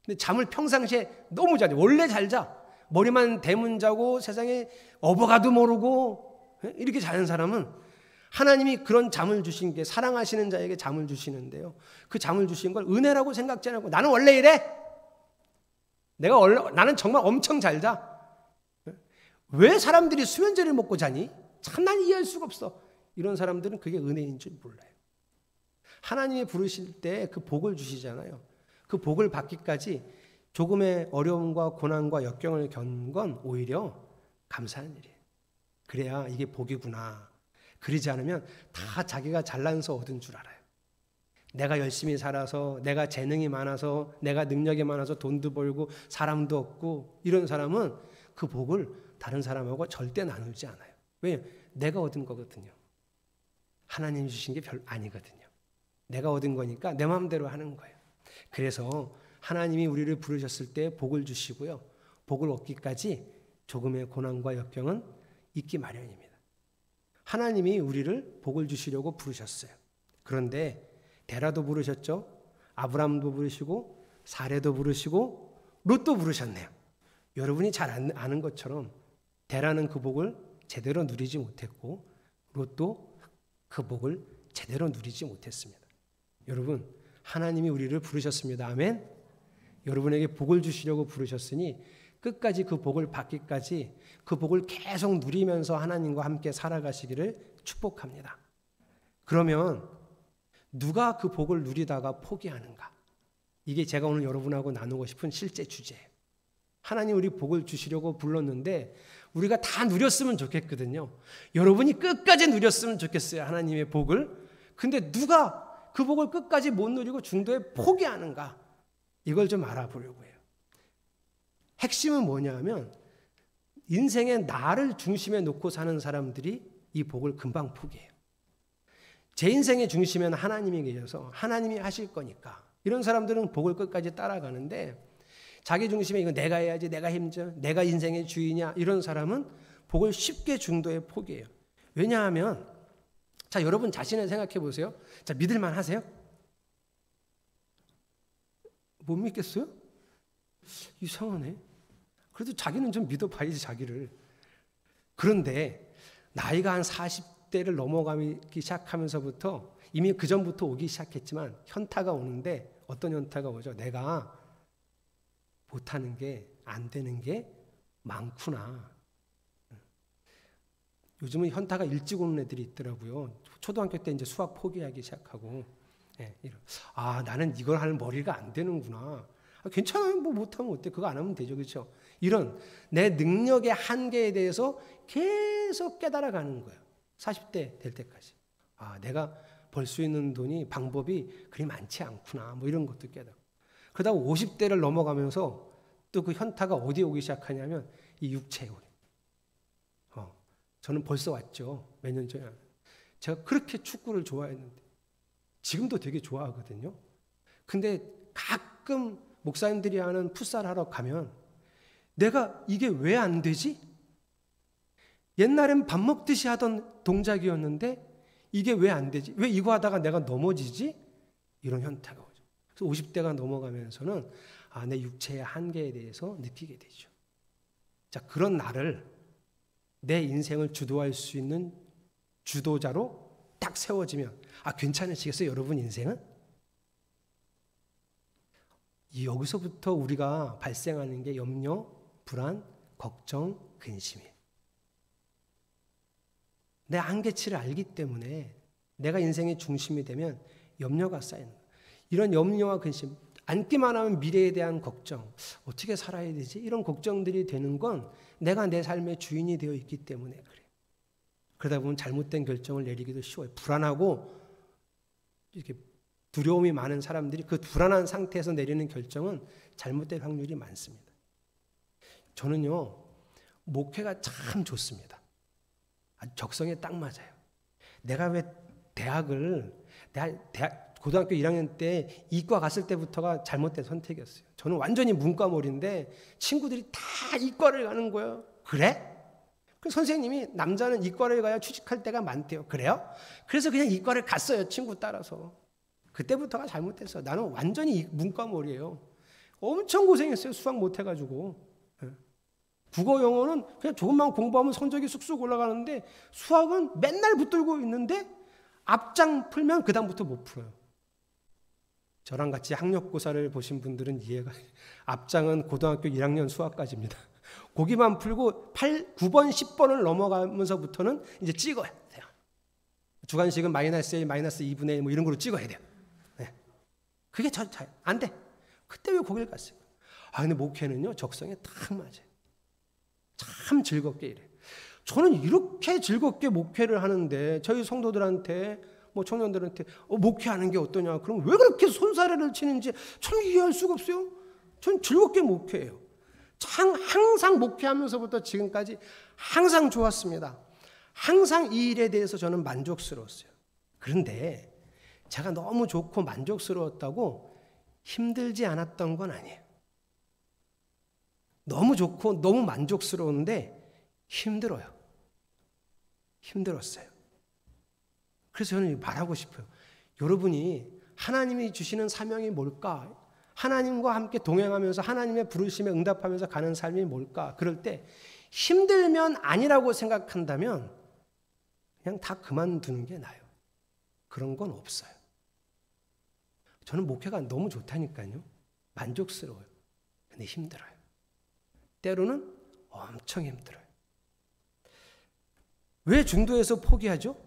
근데 잠을 평상시에 너무 잘 자. 원래 잘 자. 머리만 대문 자고 세상에 업어가도 모르고 이렇게 자는 사람은 하나님이 그런 잠을 주신 게 사랑하시는 자에게 잠을 주시는데요. 그 잠을 주신 걸 은혜라고 생각지 않고 나는 원래 이래. 나는 정말 엄청 잘 자. 왜 사람들이 수면제를 먹고 자니? 참 난 이해할 수가 없어. 이런 사람들은 그게 은혜인 줄 몰라요. 하나님이 부르실 때 그 복을 주시잖아요. 그 복을 받기까지 조금의 어려움과 고난과 역경을 겪는 건 오히려 감사한 일이에요. 그래야 이게 복이구나. 그러지 않으면 다 자기가 잘나서 얻은 줄 알아요. 내가 열심히 살아서, 내가 재능이 많아서, 내가 능력이 많아서 돈도 벌고 사람도 얻고 이런 사람은 그 복을 다른 사람하고 절대 나누지 않아요. 왜냐하면 내가 얻은 거거든요. 하나님이 주신 게 별 아니거든요. 내가 얻은 거니까 내 마음대로 하는 거예요. 그래서 하나님이 우리를 부르셨을 때 복을 주시고요. 복을 얻기까지 조금의 고난과 역경은 있기 마련입니다. 하나님이 우리를 복을 주시려고 부르셨어요. 그런데 데라도 부르셨죠. 아브람도 부르시고 사레도 부르시고 롯도 부르셨네요. 여러분이 잘 아는 것처럼 데라는 그 복을 제대로 누리지 못했고 롯도 그 복을 제대로 누리지 못했습니다. 여러분, 하나님이 우리를 부르셨습니다. 아멘. 여러분에게 복을 주시려고 부르셨으니 끝까지 그 복을 받기까지 그 복을 계속 누리면서 하나님과 함께 살아가시기를 축복합니다. 그러면 누가 그 복을 누리다가 포기하는가? 이게 제가 오늘 여러분하고 나누고 싶은 실제 주제예요. 하나님 우리 복을 주시려고 불렀는데 우리가 다 누렸으면 좋겠거든요. 여러분이 끝까지 누렸으면 좋겠어요. 하나님의 복을. 근데 누가 그 복을 끝까지 못 누리고 중도에 포기하는가? 이걸 좀 알아보려고 해요. 핵심은 뭐냐 하면 인생의 나를 중심에 놓고 사는 사람들이 이 복을 금방 포기해요. 제 인생의 중심에는 하나님이 계셔서 하나님이 하실 거니까 이런 사람들은 복을 끝까지 따라가는데 자기 중심에 이거 내가 해야지, 내가 힘져, 내가 인생의 주인이야 이런 사람은 복을 쉽게 중도에 포기해요. 왜냐하면 자 여러분 자신을 생각해 보세요. 자 믿을만 하세요? 못 믿겠어요? 이상하네. 그래도 자기는 좀 믿어봐야지 자기를. 그런데 나이가 한 40대를 넘어가기 시작하면서부터 이미 그 전부터 오기 시작했지만 현타가 오는데 어떤 현타가 오죠? 내가 못하는 게 안 되는 게 많구나. 요즘은 현타가 일찍 오는 애들이 있더라고요. 초등학교 때 이제 수학 포기하기 시작하고 나는 이걸 할 머리가 안 되는구나. 괜찮아요. 뭐 못하면 어때? 그거 안 하면 되죠. 그렇죠? 이런 내 능력의 한계에 대해서 계속 깨달아가는 거예요. 40대 될 때까지. 내가 벌 수 있는 돈이 방법이 그리 많지 않구나. 뭐 이런 것도 깨닫고. 그러다가 50대를 넘어가면서 또 그 현타가 어디에 오기 시작하냐면 이 육체에 오요. 저는 벌써 왔죠. 몇 년 전에. 제가 그렇게 축구를 좋아했는데 지금도 되게 좋아하거든요. 근데 가끔 목사님들이 하는 풋살 하러 가면 내가 이게 왜 안 되지? 옛날엔 밥 먹듯이 하던 동작이었는데 이게 왜 안 되지? 왜 이거 하다가 내가 넘어지지? 이런 현타가 오죠. 그래서 50대가 넘어가면서는 내 육체의 한계에 대해서 느끼게 되죠. 자, 그런 나를 내 인생을 주도할 수 있는 주도자로 딱 세워지면 괜찮으시겠어요? 여러분 인생은? 여기서부터 우리가 발생하는 게 염려, 불안, 걱정, 근심이에요. 내 한계치를 알기 때문에 내가 인생의 중심이 되면 염려가 쌓이는 거예요. 이런 염려와 근심, 앉기만 하면 미래에 대한 걱정, 어떻게 살아야 되지? 이런 걱정들이 되는 건 내가 내 삶의 주인이 되어 있기 때문에 그래요. 그러다 보면 잘못된 결정을 내리기도 쉬워요. 불안하고 이렇게 두려움이 많은 사람들이 그 불안한 상태에서 내리는 결정은 잘못될 확률이 많습니다. 저는요, 목회가 참 좋습니다. 아주 적성에 딱 맞아요. 내가 왜 고등학교 1학년 때 이과 갔을 때부터가 잘못된 선택이었어요. 저는 완전히 문과몰인데 친구들이 다 이과를 가는 거예요. 그래? 그 선생님이 남자는 이과를 가야 취직할 때가 많대요. 그래요? 그래서 그냥 이과를 갔어요. 친구 따라서. 그때부터가 잘못됐어요. 나는 완전히 문과몰이에요. 엄청 고생했어요. 수학 못해가지고. 국어 영어는 그냥 조금만 공부하면 성적이 쑥쑥 올라가는데 수학은 맨날 붙들고 있는데 앞장 풀면 그 다음부터 못 풀어요. 저랑 같이 학력고사를 보신 분들은 이해가 앞장은 고등학교 1학년 수학까지입니다. 거기만 풀고 9번, 10번을 넘어가면서부터는 이제 찍어야 돼요. 주관식은 마이너스 1, 마이너스 2분의 1 뭐 이런 걸로 찍어야 돼요. 네. 그게 안 돼. 그때 왜 거길 갔어요? 근데 목회는요, 적성에 딱 맞아요. 참 즐겁게 일해요. 저는 이렇게 즐겁게 목회를 하는데 저희 성도들한테 뭐 청년들한테 목회하는 게 어떠냐 그럼 왜 그렇게 손사래를 치는지 참 이해할 수가 없어요. 전 즐겁게 목회해요. 참 항상 목회하면서부터 지금까지 항상 좋았습니다. 항상 이 일에 대해서 저는 만족스러웠어요. 그런데 제가 너무 좋고 만족스러웠다고 힘들지 않았던 건 아니에요. 너무 좋고 너무 만족스러운데 힘들어요. 힘들었어요. 그래서 저는 말하고 싶어요. 여러분이 하나님이 주시는 사명이 뭘까? 하나님과 함께 동행하면서 하나님의 부르심에 응답하면서 가는 삶이 뭘까? 그럴 때 힘들면 아니라고 생각한다면 그냥 다 그만두는 게 나아요. 그런 건 없어요. 저는 목회가 너무 좋다니까요. 만족스러워요. 근데 힘들어요. 때로는 엄청 힘들어요. 왜 중도에서 포기하죠?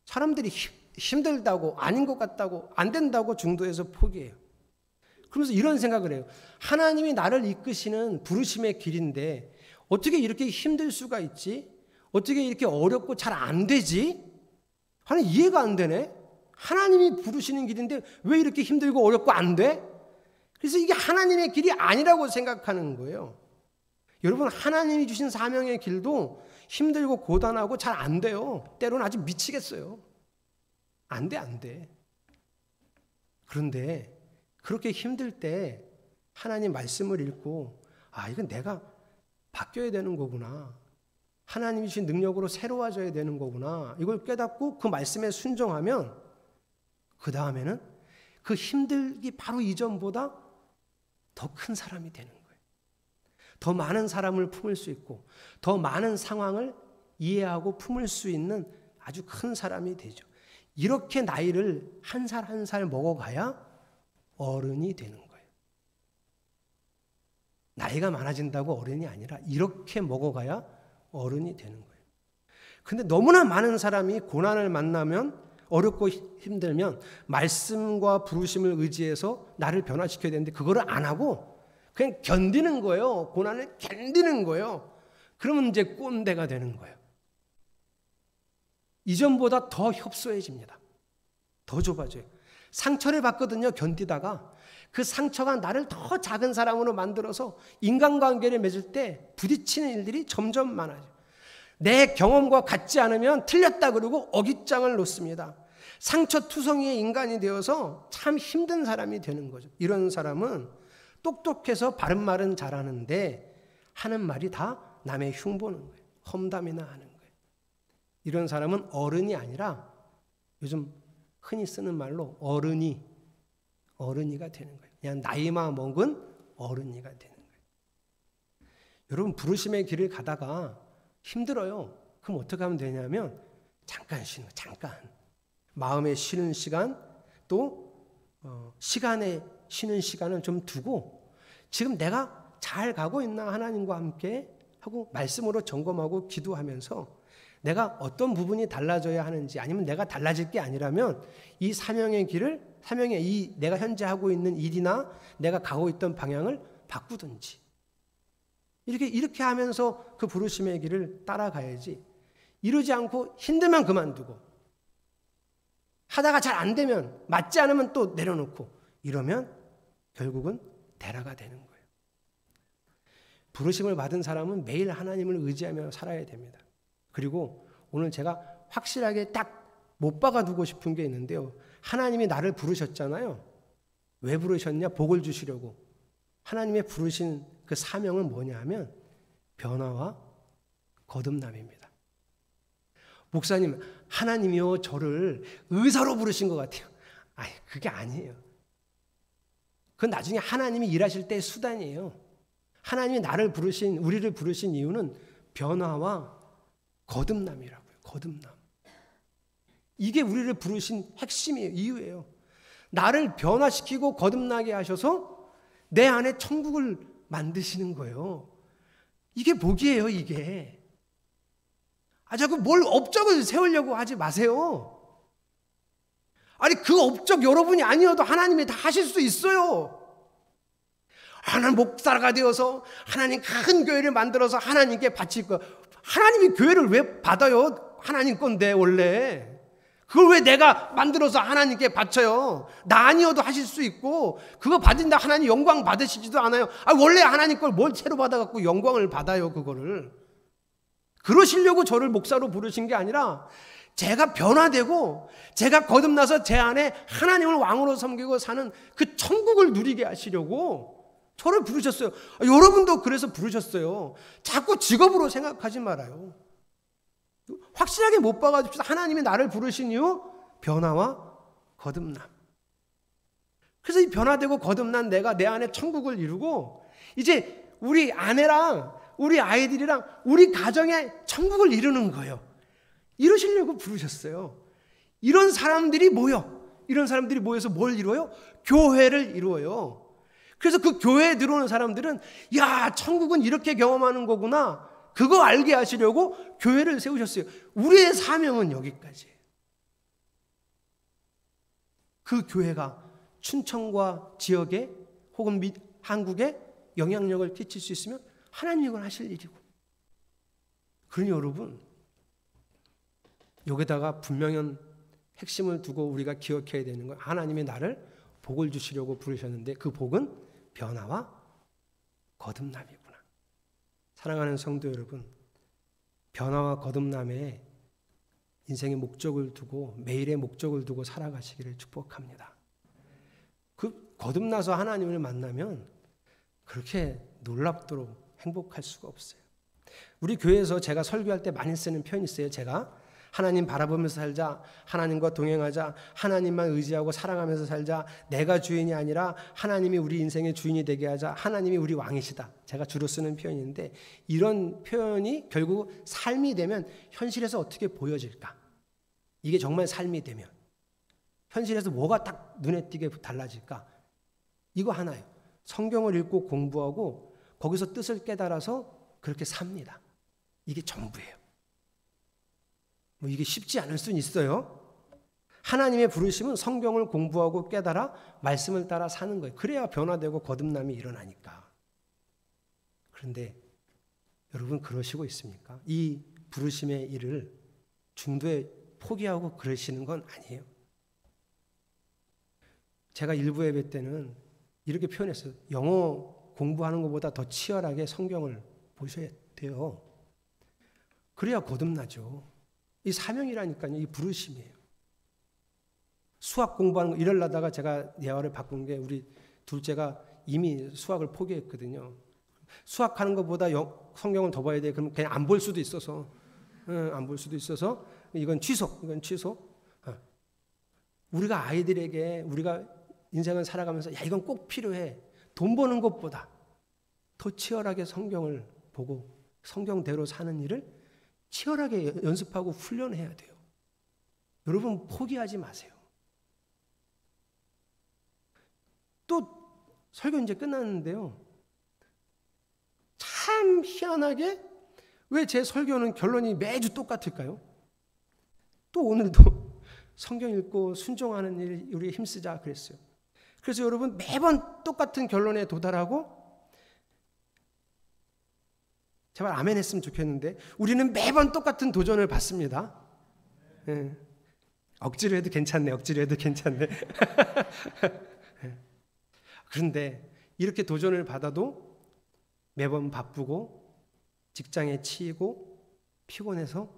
사람들이 힘들다고, 아닌 것 같다고, 안 된다고 중도에서 포기해요. 그러면서 이런 생각을 해요. 하나님이 나를 이끄시는 부르심의 길인데 어떻게 이렇게 힘들 수가 있지? 어떻게 이렇게 어렵고 잘 안 되지? 하는 이해가 안 되네. 하나님이 부르시는 길인데 왜 이렇게 힘들고 어렵고 안 돼? 그래서 이게 하나님의 길이 아니라고 생각하는 거예요. 여러분, 하나님이 주신 사명의 길도 힘들고 고단하고 잘 안 돼요. 때로는 아주 미치겠어요. 안 돼, 안 돼. 그런데 그렇게 힘들 때 하나님 말씀을 읽고, 아, 이건 내가 바뀌어야 되는 거구나. 하나님이 주신 능력으로 새로워져야 되는 거구나. 이걸 깨닫고 그 말씀에 순종하면 그 다음에는 그 힘들기 바로 이전보다 더 큰 사람이 되는 거예요. 더 많은 사람을 품을 수 있고 더 많은 상황을 이해하고 품을 수 있는 아주 큰 사람이 되죠. 이렇게 나이를 한 살 한 살 먹어가야 어른이 되는 거예요. 나이가 많아진다고 어른이 아니라 이렇게 먹어가야 어른이 되는 거예요. 근데 너무나 많은 사람이 고난을 만나면, 어렵고 힘들면 말씀과 부르심을 의지해서 나를 변화시켜야 되는데 그거를 안 하고 그냥 견디는 거예요. 고난을 견디는 거예요. 그러면 이제 꼰대가 되는 거예요. 이전보다 더 협소해집니다. 더 좁아져요. 상처를 받거든요. 견디다가 그 상처가 나를 더 작은 사람으로 만들어서 인간관계를 맺을 때 부딪히는 일들이 점점 많아져요. 내 경험과 같지 않으면 틀렸다 그러고 어깃장을 놓습니다. 상처투성이의 인간이 되어서 참 힘든 사람이 되는 거죠. 이런 사람은 똑똑해서 바른 말은 잘하는데 하는 말이 다 남의 흉보는 거예요. 험담이나 하는 거예요. 이런 사람은 어른이 아니라 요즘 흔히 쓰는 말로 어른이가 되는 거예요. 그냥 나이만 먹은 어른이가 되는 거예요. 여러분, 부르심의 길을 가다가 힘들어요. 그럼 어떻게 하면 되냐면 잠깐 쉬는 거예요. 잠깐. 마음에 쉬는 시간, 또 시간에 쉬는 시간을 좀 두고 지금 내가 잘 가고 있나 하나님과 함께 하고 말씀으로 점검하고 기도하면서 내가 어떤 부분이 달라져야 하는지, 아니면 내가 달라질 게 아니라면 이 사명의 길을, 사명의 이 내가 현재 하고 있는 일이나 내가 가고 있던 방향을 바꾸든지 이렇게 하면서 그 부르심의 길을 따라가야지, 이러지 않고 힘들면 그만두고 하다가 잘 안 되면, 맞지 않으면 또 내려놓고 이러면 결국은 대라가 되는 거예요. 부르심을 받은 사람은 매일 하나님을 의지하며 살아야 됩니다. 그리고 오늘 제가 확실하게 딱 못 박아두고 싶은 게 있는데요. 하나님이 나를 부르셨잖아요. 왜 부르셨냐? 복을 주시려고. 하나님의 부르신 그 사명은 뭐냐 하면 변화와 거듭남입니다. 목사님, 하나님이요 저를 의사로 부르신 것 같아요. 아니, 그게 아니에요. 그건 나중에 하나님이 일하실 때의 수단이에요. 하나님이 나를 부르신, 우리를 부르신 이유는 변화와 거듭남이라고요. 거듭남. 이게 우리를 부르신 핵심이에요. 이유예요. 나를 변화시키고 거듭나게 하셔서 내 안에 천국을 만드시는 거예요. 이게 복이에요, 이게. 자꾸 뭘 업적을 세우려고 하지 마세요. 아니, 그 업적 여러분이 아니어도 하나님이 다 하실 수 있어요. 하나님 목사가 되어서 하나님 큰 교회를 만들어서 하나님께 바칠 거. 하나님이 교회를 왜 받아요? 하나님 건데 원래. 그걸 왜 내가 만들어서 하나님께 바쳐요? 나 아니어도 하실 수 있고, 그거 받은다 하나님 영광 받으시지도 않아요. 원래 하나님 걸 뭘 채로 받아갖고 영광을 받아요, 그거를. 그러시려고 저를 목사로 부르신 게 아니라 제가 변화되고 제가 거듭나서 제 안에 하나님을 왕으로 섬기고 사는 그 천국을 누리게 하시려고 저를 부르셨어요. 여러분도 그래서 부르셨어요. 자꾸 직업으로 생각하지 말아요. 확실하게 못 박아줍시다. 하나님이 나를 부르신 이유, 변화와 거듭남. 그래서 이 변화되고 거듭난 내가 내 안에 천국을 이루고 이제 우리 아내랑 우리 아이들이랑 우리 가정에 천국을 이루는 거예요. 이러시려고 부르셨어요. 이런 사람들이 모여 이런 사람들이 모여서 뭘 이루어요? 교회를 이루어요. 그래서 그 교회에 들어오는 사람들은 야, 천국은 이렇게 경험하는 거구나. 그거 알게 하시려고 교회를 세우셨어요. 우리의 사명은 여기까지예요. 그 교회가 춘천과 지역에 혹은 한국에 영향력을 끼칠 수 있으면 하나님이 이걸 하실 일이고. 그러니 여러분, 여기다가 분명한 핵심을 두고 우리가 기억해야 되는 거예요. 하나님이 나를 복을 주시려고 부르셨는데 그 복은 변화와 거듭남이구나. 사랑하는 성도 여러분, 변화와 거듭남에 인생의 목적을 두고 매일의 목적을 두고 살아가시기를 축복합니다. 그 거듭나서 하나님을 만나면 그렇게 놀랍도록 행복할 수가 없어요. 우리 교회에서 제가 설교할 때 많이 쓰는 표현이 있어요. 제가 하나님 바라보면서 살자, 하나님과 동행하자, 하나님만 의지하고 사랑하면서 살자, 내가 주인이 아니라 하나님이 우리 인생의 주인이 되게 하자, 하나님이 우리 왕이시다. 제가 주로 쓰는 표현인데 이런 표현이 결국 삶이 되면 현실에서 어떻게 보여질까? 이게 정말 삶이 되면 현실에서 뭐가 딱 눈에 띄게 달라질까? 이거 하나예요. 성경을 읽고 공부하고 거기서 뜻을 깨달아서 그렇게 삽니다. 이게 전부예요. 뭐 이게 쉽지 않을 수는 있어요. 하나님의 부르심은 성경을 공부하고 깨달아 말씀을 따라 사는 거예요. 그래야 변화되고 거듭남이 일어나니까. 그런데 여러분 그러시고 있습니까? 이 부르심의 일을 중도에 포기하고 그러시는 건 아니에요. 제가 일부 예배 때는 이렇게 표현했어요. 영어 공부하는 것보다 더 치열하게 성경을 보셔야 돼요. 그래야 거듭나죠. 이 사명이라니까요. 이 부르심이에요. 수학 공부하는 거 이러려다가 제가 예화를 바꾼 게 우리 둘째가 이미 수학을 포기했거든요. 수학하는 것보다 성경을 더 봐야 돼. 그럼 그냥 안 볼 수도 있어서 안 볼 수도 있어서 이건 취소. 우리가 아이들에게 우리가 인생을 살아가면서 야 이건 꼭 필요해. 돈 버는 것보다 더 치열하게 성경을 보고 성경대로 사는 일을 치열하게 연습하고 훈련해야 돼요. 여러분 포기하지 마세요. 또 설교 이제 끝났는데요. 참 희한하게 왜 제 설교는 결론이 매주 똑같을까요? 또 오늘도 성경 읽고 순종하는 일 우리 힘쓰자 그랬어요. 그래서 여러분 매번 똑같은 결론에 도달하고 제발 아멘 했으면 좋겠는데 우리는 매번 똑같은 도전을 받습니다. 예. 억지로 해도 괜찮네. 억지로 해도 괜찮네. 그런데 이렇게 도전을 받아도 매번 바쁘고 직장에 치이고 피곤해서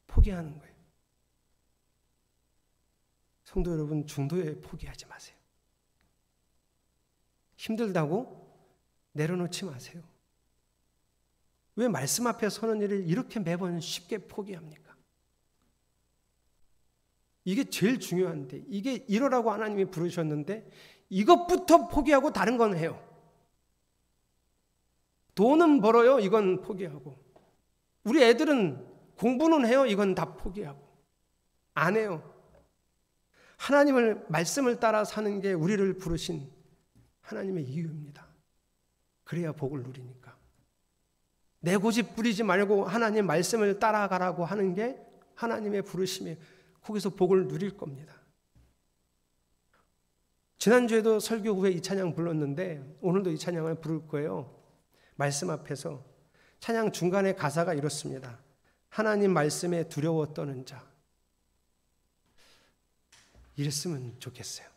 포기하는 거예요. 성도 여러분 중도에 포기하지 마세요. 힘들다고 내려놓지 마세요. 왜 말씀 앞에 서는 일을 이렇게 매번 쉽게 포기합니까? 이게 제일 중요한데 이게 이러라고 하나님이 부르셨는데 이것부터 포기하고 다른 건 해요. 돈은 벌어요. 이건 포기하고 우리 애들은 공부는 해요. 이건 다 포기하고 안 해요. 하나님을 말씀을 따라 사는 게 우리를 부르신 하나님의 이유입니다. 그래야 복을 누리니까. 내 고집 부리지 말고 하나님 말씀을 따라가라고 하는 게 하나님의 부르심이에요. 거기서 복을 누릴 겁니다. 지난주에도 설교 후에 이 찬양 불렀는데 오늘도 이 찬양을 부를 거예요. 말씀 앞에서 찬양 중간에 가사가 이렇습니다. 하나님 말씀에 두려워 떠는 자. 이랬으면 좋겠어요.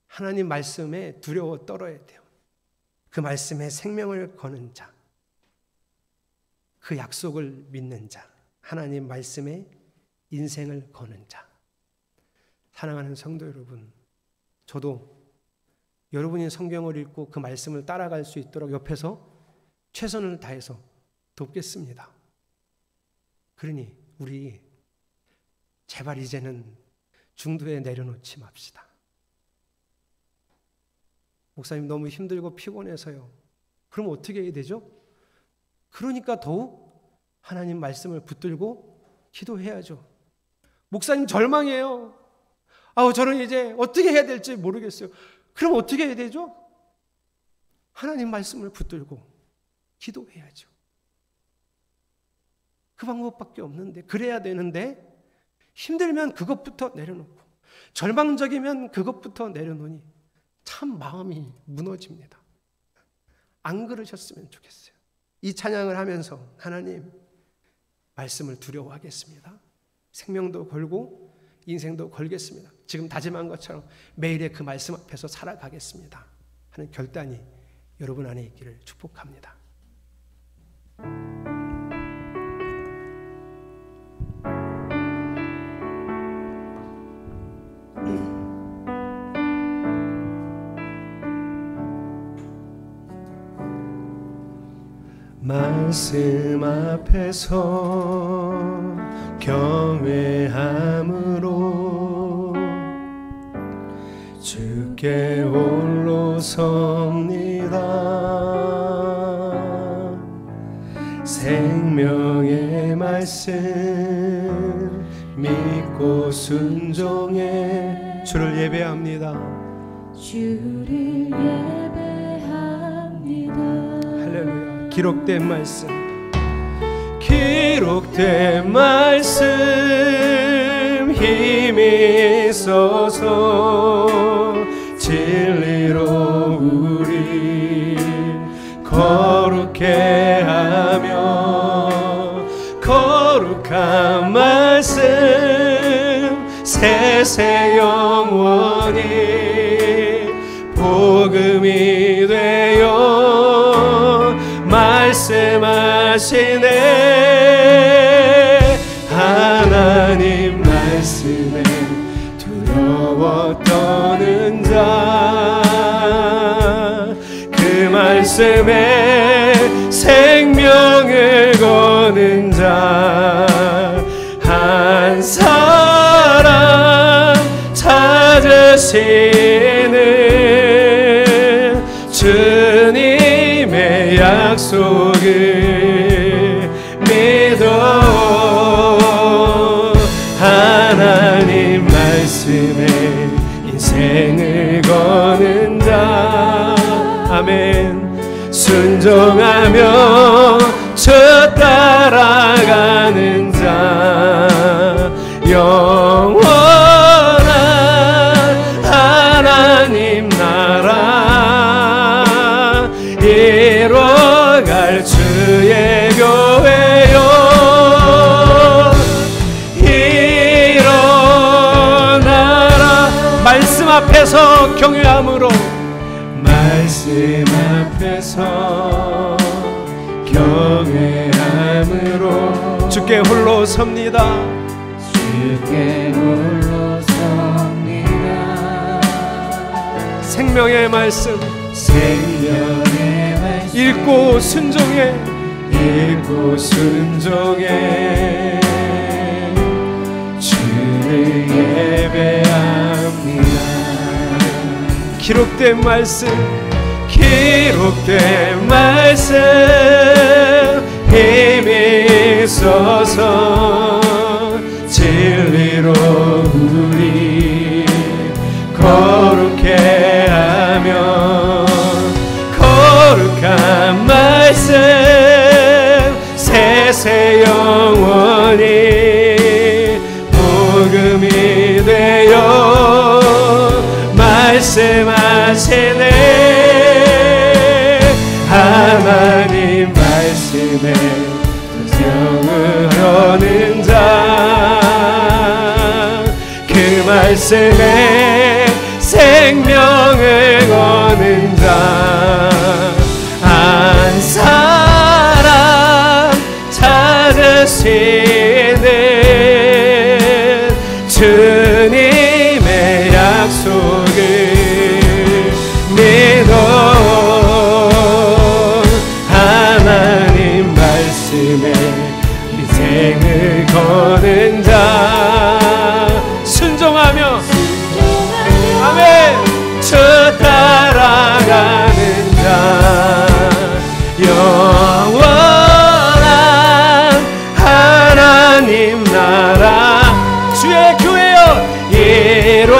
하나님 말씀에 두려워 떨어야 돼요. 그 말씀에 생명을 거는 자. 그 약속을 믿는 자. 하나님 말씀에 인생을 거는 자. 사랑하는 성도 여러분, 저도 여러분이 성경을 읽고 그 말씀을 따라갈 수 있도록 옆에서 최선을 다해서 돕겠습니다. 그러니 우리 제발 이제는 중도에 내려놓지 맙시다. 목사님 너무 힘들고 피곤해서요. 그럼 어떻게 해야 되죠? 그러니까 더욱 하나님 말씀을 붙들고 기도해야죠. 목사님 절망해요. 저는 이제 어떻게 해야 될지 모르겠어요. 그럼 어떻게 해야 되죠? 하나님 말씀을 붙들고 기도해야죠. 그 방법밖에 없는데, 그래야 되는데, 힘들면 그것부터 내려놓고 절망적이면 그것부터 내려놓으니 참 마음이 무너집니다. 안 그러셨으면 좋겠어요. 이 찬양을 하면서 하나님 말씀을 두려워하겠습니다. 생명도 걸고 인생도 걸겠습니다. 지금 다짐한 것처럼 매일의 그 말씀 앞에서 살아가겠습니다 하는 결단이 여러분 안에 있기를 축복합니다. 말씀 앞에서 경외함으로 주께 홀로 섭니다. 생명의 말씀 믿고 순종해 주를 예배합니다. 주를 예배합니다. 할렐루야. 기록된 말씀, 기록된 말씀 힘이 있어서 진리로 우리 거룩해 하며 거룩한 말씀 세세 영원히 복음이 되어 말씀하시네. 하나님 말씀에 두려워 떠는 자, 그 말씀에 생명을 거는 자 한 사람 찾으시는 주님의 약속을 믿어 하나님 말씀에 인생을 거는 자, 아멘. 순종하며 주 따라가는 자, 영원한 하나님 나라 이뤄갈 주의 교회요. 일어나라. 말씀 앞에서 경외함으로, 말씀 앞에서 경외함으로 주께 홀로 섭니다. 주께 홀로 섭니다. 생명의 말씀, 생명의 말씀 읽고 순종해, 읽고 순종해 주를 예배합니다. 기록된 말씀, 기록된 말씀 힘이 있어서 진리로 우리 거룩해 하며 거룩한 말씀 세세 영원히 복음이 되어 말씀하시네. 하나님 말씀에 영을 얻는 자, 그 말씀에 생명을 거는 자 한 사람 찾으시는 주님의 약속을 믿어 하나님 말씀에 인생을 거는 자, 순종하며 아멘 주 따라가는 자, 영원한 하나님 나라 주의 교회여 이뤄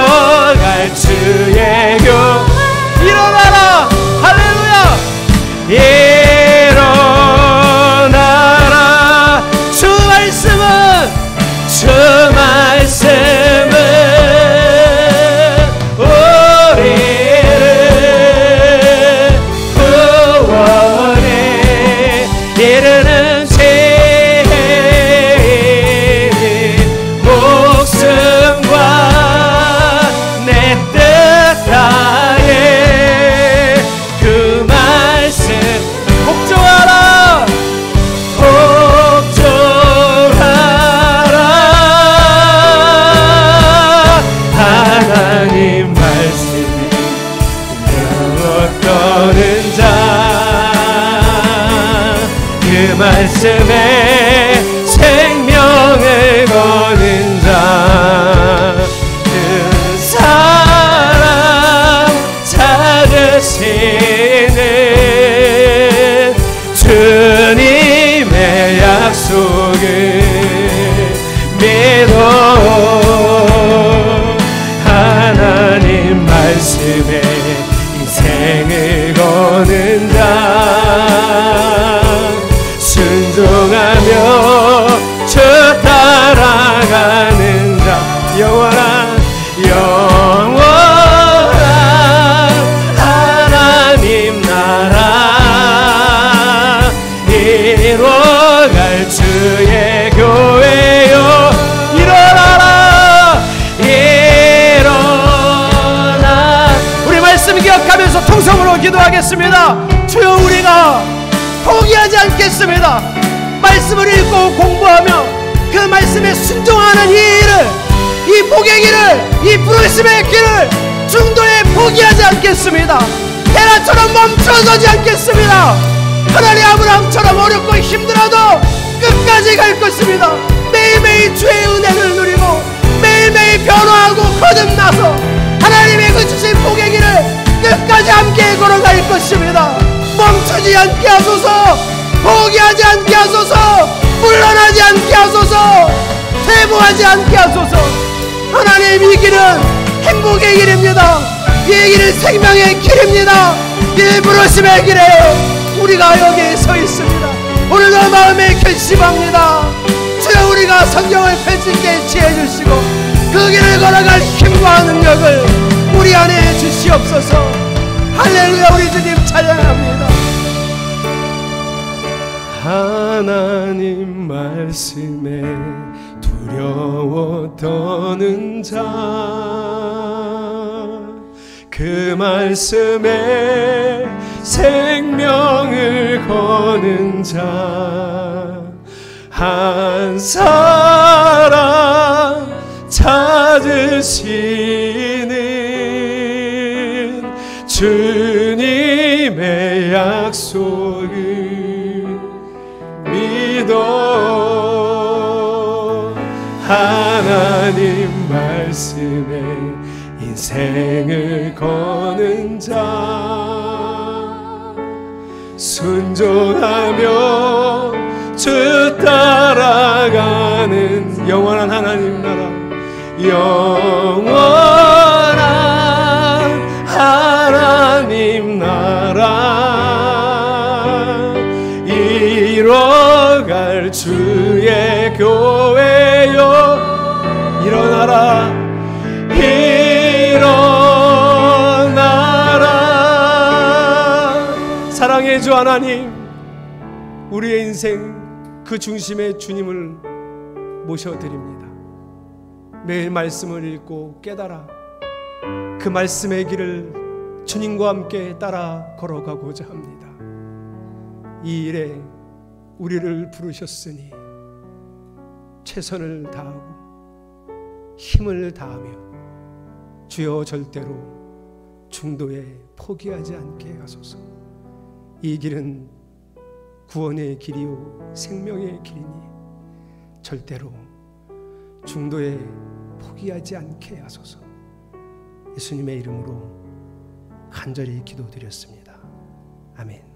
하나님 나라 이뤄갈 주의 교회여 일어나라 일어나. 우리 말씀 기억하면서 통성으로 기도하겠습니다. 주여 우리가 포기하지 않겠습니다. 말씀을 읽고 공부하며 그 말씀에 순종하는 이 일을, 이 복의 길을, 이 부르심의 길을 중도에 포기하지 않겠습니다. 헤라처럼 멈춰서지 않겠습니다. 하나님 아브라함처럼 어렵고 힘들어도 끝까지 갈 것입니다. 매일매일 주의 은혜를 누리고 매일매일 변화하고 거듭나서 하나님의 그 주신 복의 길을 끝까지 함께 걸어갈 것입니다. 멈추지 않게 하소서. 포기하지 않게 하소서. 물러나지 않게 하소서. 퇴보하지 않게 하소서. 하나님 이 길은 행복의 길입니다. 이 길은 생명의 길입니다. 이 부르심의 길에 우리가 여기 서 있습니다. 오늘도 마음에 결심합니다. 주여 우리가 성경을 펼치게 지혜 주시고 그 길을 걸어갈 힘과 능력을 우리 안에 주시옵소서. 할렐루야. 우리 주님 찬양합니다. 하나님 말씀에 두려워 떠는 자, 그 말씀에 생명을 거는 자, 한 사람 찾으시는 주님의 약속을 믿어. 하나님 말씀에 인생을 거는 자, 순종하며 주 따라가는 영원한 하나님 나라, 영원한 하나님 나라 이뤄갈 주의 교회여 일어나라 일어나라. 사랑의 주 하나님, 우리의 인생 그 중심에 주님을 모셔드립니다. 매일 말씀을 읽고 깨달아 그 말씀의 길을 주님과 함께 따라 걸어가고자 합니다. 이 일에 우리를 부르셨으니 최선을 다하고 힘을 다하며 주여 절대로 중도에 포기하지 않게 하소서. 이 길은 구원의 길이요 생명의 길이니 절대로 중도에 포기하지 않게 하소서. 예수님의 이름으로 간절히 기도드렸습니다. 아멘.